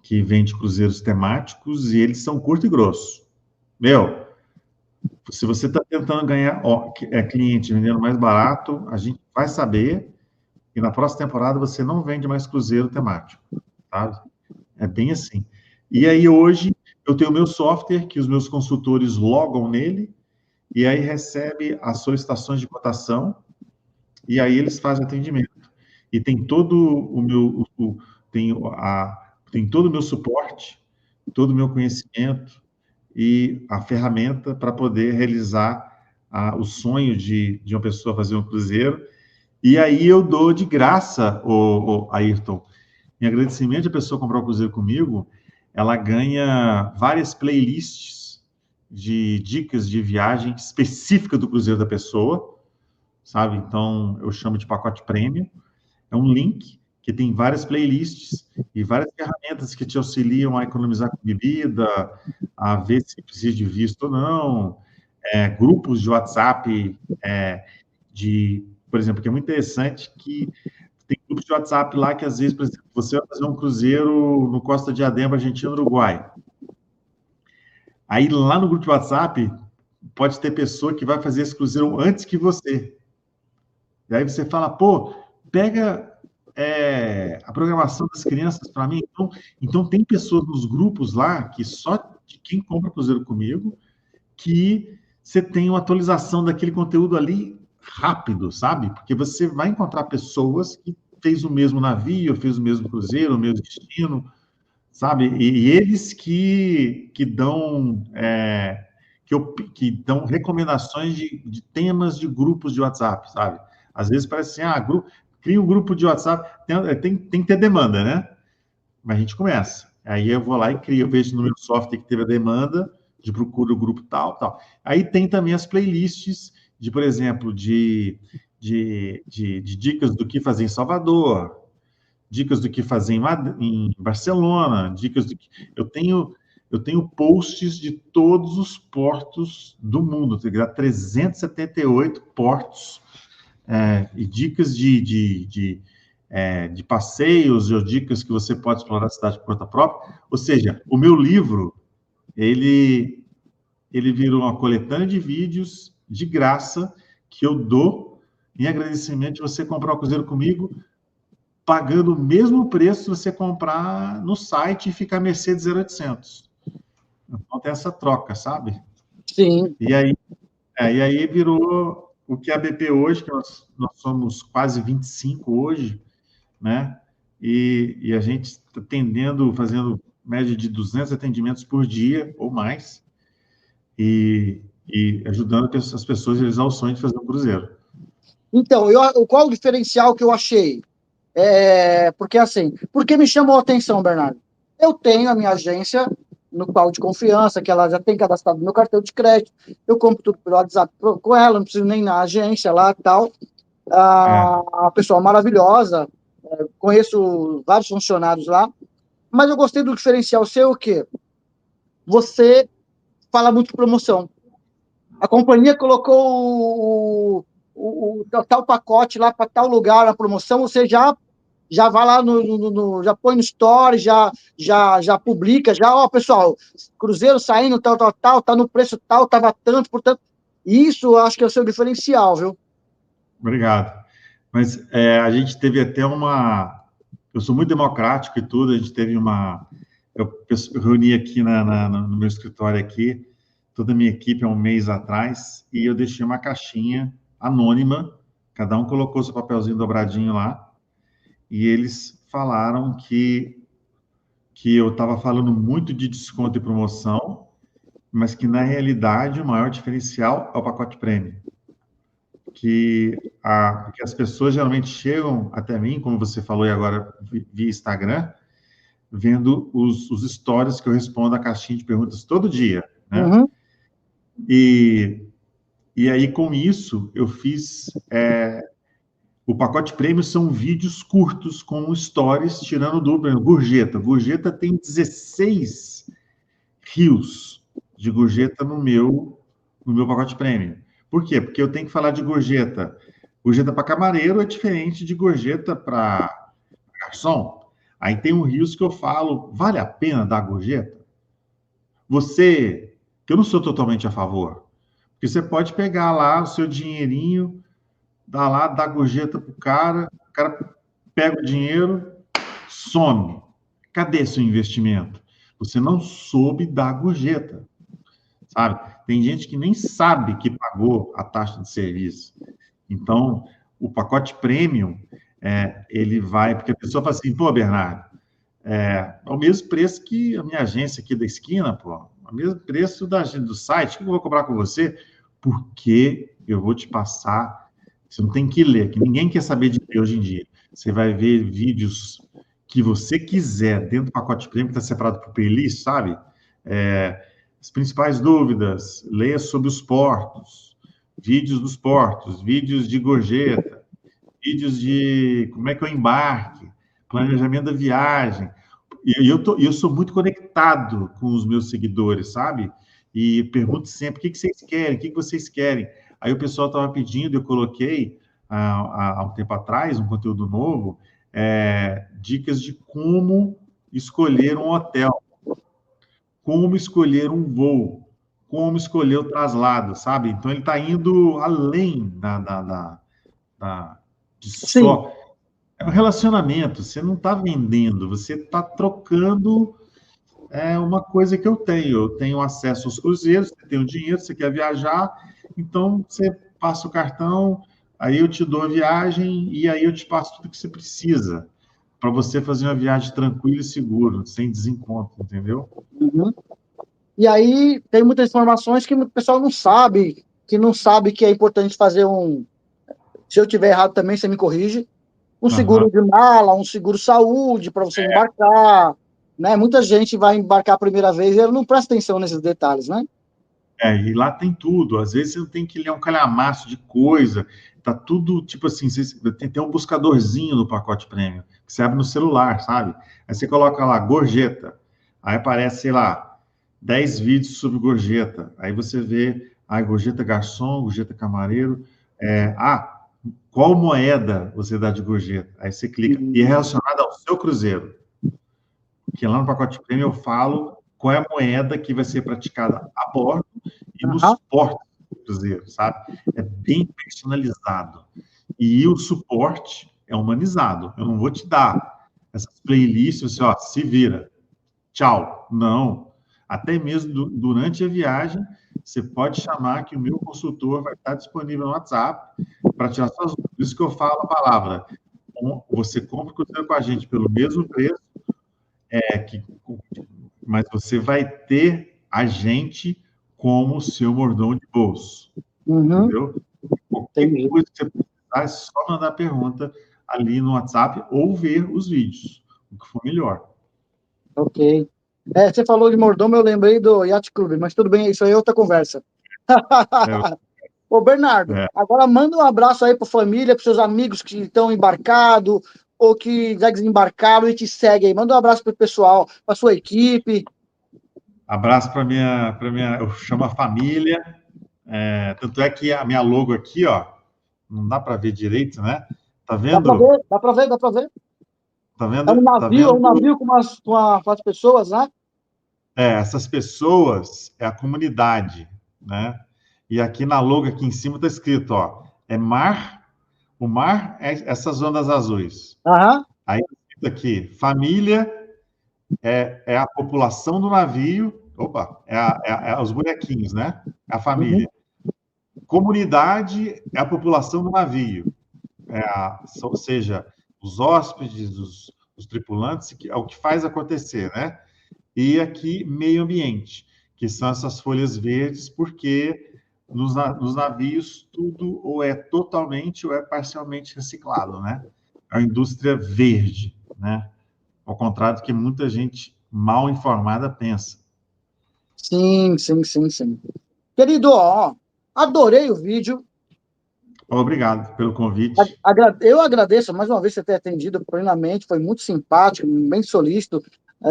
Speaker 2: que vende cruzeiros temáticos, e eles são curto e grosso. Meu, se você está tentando ganhar cliente vendendo mais barato, a gente vai saber, e na próxima temporada você não vende mais cruzeiro temático, sabe? É bem assim. E aí hoje eu tenho o meu software, que os meus consultores logam nele, e aí recebe as solicitações de cotação, e aí eles fazem atendimento. E tem todo o meu, tem todo o meu suporte, todo o meu conhecimento e a ferramenta para poder realizar o sonho de uma pessoa fazer um cruzeiro. E aí eu dou de graça, o Ayrton, em agradecimento à pessoa comprar o cruzeiro comigo, ela ganha várias playlists de dicas de viagem específica do cruzeiro da pessoa, sabe? Então, eu chamo de pacote premium. É um link que tem várias playlists e várias ferramentas que te auxiliam a economizar com bebida, a ver se precisa de visto ou não, grupos de WhatsApp, por exemplo, que é muito interessante, que tem grupos de WhatsApp lá que, às vezes, por exemplo, você vai fazer um cruzeiro no Costa de Diadema, Argentina, Uruguai. Aí, lá no grupo de WhatsApp, pode ter pessoa que vai fazer esse cruzeiro antes que você. E aí você fala, pô, pega a programação das crianças para mim. Então, tem pessoas nos grupos lá que só de quem compra cruzeiro comigo, que você tem uma atualização daquele conteúdo ali rápido, sabe? Porque você vai encontrar pessoas que fez o mesmo navio, fez o mesmo cruzeiro, o mesmo destino, sabe? E eles que dão que dão recomendações de temas de grupos de WhatsApp, sabe? Às vezes parece assim, cria um grupo de WhatsApp, tem que ter demanda, né? Mas a gente começa. Aí eu vou lá e crio, eu vejo no meu software que teve a demanda, procura o grupo tal, tal. Aí tem também as playlists por exemplo, de dicas do que fazer em Salvador, dicas do que fazer em Barcelona, dicas do que... Eu tenho posts de todos os portos do mundo, 378 portos, e dicas de passeios, ou dicas que você pode explorar a cidade por conta própria. Ou seja, o meu livro, ele virou uma coletânea de vídeos de graça que eu dou em agradecimento de você comprar o cruzeiro comigo, pagando o mesmo preço se você comprar no site e ficar à mercê de 0800. Então tem essa troca, sabe?
Speaker 1: Sim.
Speaker 2: E aí virou o que é a BP hoje, que nós somos quase 25 hoje, né? E a gente está fazendo média de 200 atendimentos por dia ou mais. e ajudando as pessoas a realizar o sonho de fazer um cruzeiro.
Speaker 1: Então, qual o diferencial que eu achei? Porque assim, por que me chamou a atenção, Bernardo? Eu tenho a minha agência no qual de confiança, que ela já tem cadastrado no meu cartão de crédito, eu compro tudo pelo WhatsApp com ela, não preciso nem ir na agência lá e tal. A pessoa maravilhosa, conheço vários funcionários lá, mas eu gostei do diferencial seu, o quê? Você fala muito de promoção. A companhia colocou o tal pacote lá para tal lugar, a promoção, você já vai lá já põe no story, já publica, ó, pessoal, cruzeiro saindo, tal, tá no preço tal, tava tanto, portanto, isso eu acho que é o seu diferencial, viu?
Speaker 2: Obrigado. Mas a gente teve até uma... Eu sou muito democrático e tudo, a gente teve uma... Eu reuni aqui no meu escritório aqui, toda a minha equipe há um mês atrás, e eu deixei uma caixinha anônima, cada um colocou seu papelzinho dobradinho lá, e eles falaram que eu estava falando muito de desconto e promoção, mas que, na realidade, o maior diferencial é o pacote prêmio. Que as pessoas geralmente chegam até mim, como você falou e agora via Instagram, vendo os stories que eu respondo a caixinha de perguntas todo dia, né?
Speaker 1: Uhum.
Speaker 2: E aí, com isso, eu fiz... o pacote prêmio são vídeos curtos com stories tirando dupla. Gorjeta. Gorjeta tem 16 rios de gorjeta no meu pacote prêmio. Por quê? Porque eu tenho que falar de gorjeta. Gorjeta para camareiro é diferente de gorjeta para garçom. Aí tem um rios que eu falo, vale a pena dar gorjeta? Que eu não sou totalmente a favor, porque você pode pegar lá o seu dinheirinho, dar gorjeta pro cara, o cara pega o dinheiro, some. Cadê seu investimento? Você não soube dar gorjeta, sabe? Tem gente que nem sabe que pagou a taxa de serviço. Então, o pacote premium, ele vai... Porque a pessoa fala assim, pô, Bernardo, é o mesmo preço que a minha agência aqui da esquina, pô. É o mesmo preço do site. O que eu vou cobrar com você? Porque eu vou te passar... Você não tem que ler, que ninguém quer saber de ler hoje em dia. Você vai ver vídeos que você quiser dentro do pacote premium, que está separado por playlist, sabe? As principais dúvidas, leia sobre os portos, vídeos dos portos, vídeos de gorjeta, vídeos de como é que eu embarque, planejamento da viagem. E eu sou muito conectado com os meus seguidores, sabe? E pergunto sempre, o que vocês querem? O que vocês querem? Aí o pessoal estava pedindo, eu coloquei há um tempo atrás, um conteúdo novo, dicas de como escolher um hotel, como escolher um voo, como escolher o traslado, sabe? Então, ele está indo além de
Speaker 1: Sim.
Speaker 2: só... É um relacionamento, você não está vendendo, você está trocando uma coisa que eu tenho. Eu tenho acesso aos cruzeiros, você tem o dinheiro, você quer viajar, então você passa o cartão, aí eu te dou a viagem e aí eu te passo tudo que você precisa para você fazer uma viagem tranquila e segura, sem desencontro, entendeu?
Speaker 1: Uhum. E aí tem muitas informações que o pessoal não sabe, que é importante fazer um. Se eu tiver errado também, você me corrige. Um
Speaker 2: Uhum.
Speaker 1: seguro de mala, um seguro saúde para você embarcar, né? Muita gente vai embarcar a primeira vez e ela não presta atenção nesses detalhes, né?
Speaker 2: E lá tem tudo. Às vezes você não tem que ler um calhamaço de coisa. Tá tudo, tipo assim, tem um buscadorzinho no pacote prêmio, que você abre no celular, sabe? Aí você coloca lá, gorjeta. Aí aparece, sei lá, 10 vídeos sobre gorjeta. Aí você vê, gorjeta garçom, gorjeta camareiro. Qual moeda você dá de gorjeta? Aí você clica. E é relacionado ao seu cruzeiro. Que lá no pacote prêmio eu falo qual é a moeda que vai ser praticada a bordo e no
Speaker 1: Uhum.
Speaker 2: suporte do cruzeiro, sabe? É bem personalizado. E o suporte é humanizado. Eu não vou te dar essas playlists, assim, ó, se vira. Tchau. Não. Até mesmo durante a viagem, você pode chamar que o meu consultor vai estar disponível no WhatsApp para tirar suas dúvidas. Por isso que eu falo a palavra. Você compra o cruzeiro com a gente pelo mesmo preço, mas você vai ter a gente como seu mordomo de bolso.
Speaker 1: Uhum.
Speaker 2: Entendeu? Qualquer
Speaker 1: Entendi.
Speaker 2: coisa que você precisar, é só mandar pergunta ali no WhatsApp ou ver os vídeos, o que for melhor.
Speaker 1: Ok. Você falou de mordomo, eu lembrei do Yacht Club, mas tudo bem, isso aí é outra conversa.
Speaker 2: É,
Speaker 1: Ô, Bernardo,
Speaker 2: é.
Speaker 1: agora manda um abraço aí para a família, para seus amigos que estão embarcados ou que já desembarcaram e te seguem aí. Manda um abraço para o pessoal, para sua equipe.
Speaker 2: Abraço para minha, eu chamo a família. Tanto é que a minha logo aqui, ó, não dá para ver direito, né? Tá
Speaker 1: Dá para
Speaker 2: vendo?
Speaker 1: ver, dá para ver, dá para ver.
Speaker 2: Tá
Speaker 1: É
Speaker 2: vendo? Tá
Speaker 1: um
Speaker 2: vendo?
Speaker 1: navio com as pessoas, né?
Speaker 2: Essas pessoas é a comunidade, né? E aqui na logo, aqui em cima, está escrito, ó, é mar, o mar é essas ondas azuis.
Speaker 1: Aham.
Speaker 2: Aí tá escrito aqui, família é a população do navio, opa, é os bonequinhos, né? É a
Speaker 1: Uhum.
Speaker 2: família. Comunidade é a população do navio, ou seja, os hóspedes, os tripulantes, que é o que faz acontecer, né? E aqui, meio ambiente, que são essas folhas verdes, porque nos navios tudo ou é totalmente ou é parcialmente reciclado, né? É a indústria verde, né? Ao contrário do que muita gente mal informada pensa.
Speaker 1: Sim, sim, sim, sim. Querido, ó, adorei o vídeo.
Speaker 2: Obrigado pelo convite.
Speaker 1: Eu agradeço mais uma vez você ter atendido plenamente, foi muito simpático, bem solícito,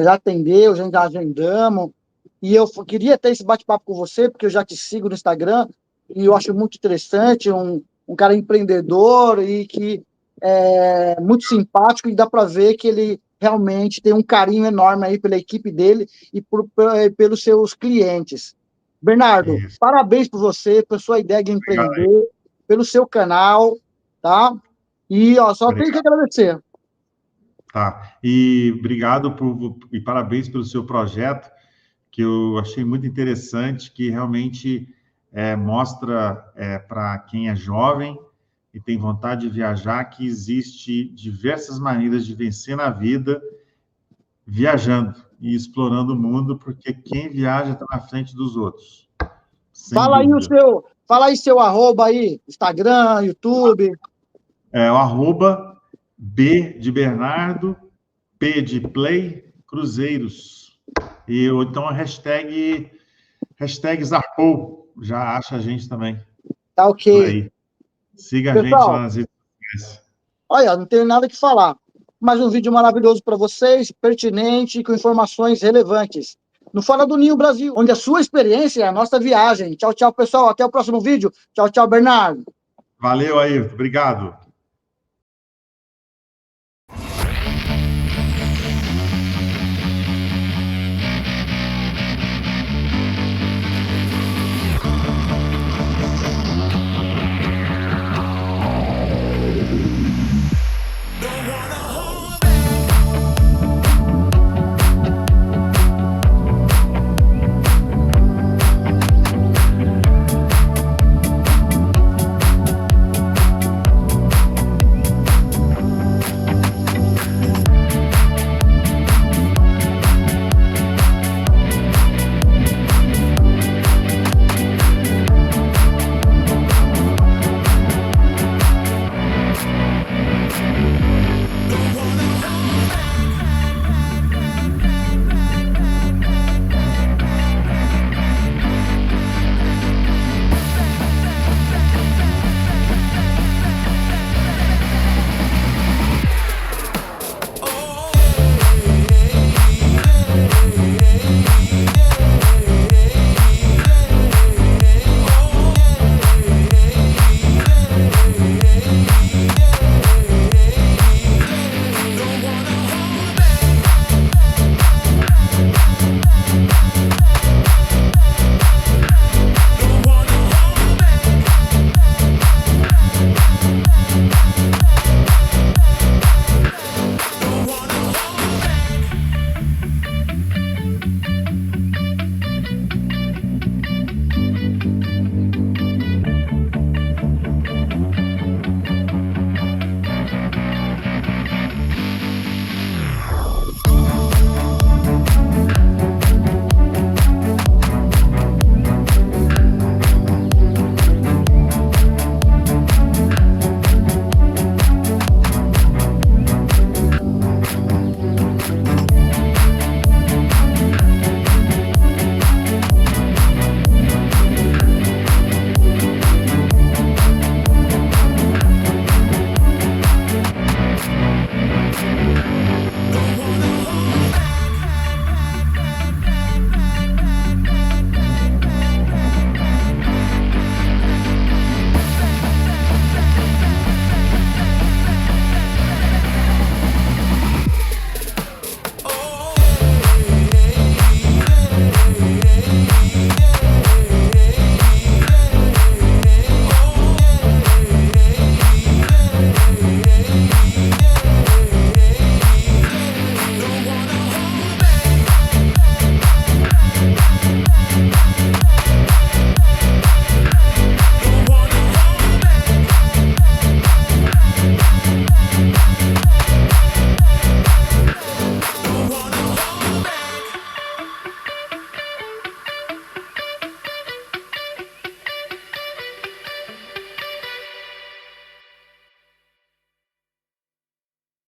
Speaker 1: já atendeu, já agendamos, e eu queria ter esse bate-papo com você, porque eu já te sigo no Instagram, e eu acho muito interessante, um cara empreendedor e que é muito simpático, e dá para ver que ele realmente tem um carinho enorme aí pela equipe dele e pelos seus clientes. Bernardo,
Speaker 2: Isso.
Speaker 1: parabéns por você, pela sua ideia de
Speaker 2: Obrigado aí.
Speaker 1: empreender, pelo seu canal, tá? E, ó, só tenho que
Speaker 2: Obrigado.
Speaker 1: agradecer.
Speaker 2: Tá. E obrigado e parabéns pelo seu projeto, que eu achei muito interessante, que realmente mostra para quem é jovem e tem vontade de viajar que existe diversas maneiras de vencer na vida viajando e explorando o mundo, porque quem viaja está na frente dos outros, sem dúvida.
Speaker 1: Fala aí seu arroba aí, Instagram, YouTube.
Speaker 2: É o arroba B de Bernardo, P de Play, Cruzeiros. Ou então a hashtag Zarpou, já acha a gente também
Speaker 1: Tá
Speaker 2: por
Speaker 1: ok.
Speaker 2: aí. Siga a gente lá
Speaker 1: Pessoal,
Speaker 2: nas redes sociais.
Speaker 1: olha, não tenho nada que falar. Mais um vídeo maravilhoso para vocês, pertinente e com informações relevantes. No Fora do Ninho Brasil, onde a sua experiência é a nossa viagem. Tchau, tchau, pessoal. Até o próximo vídeo. Tchau, tchau, Bernardo.
Speaker 2: Valeu aí, obrigado.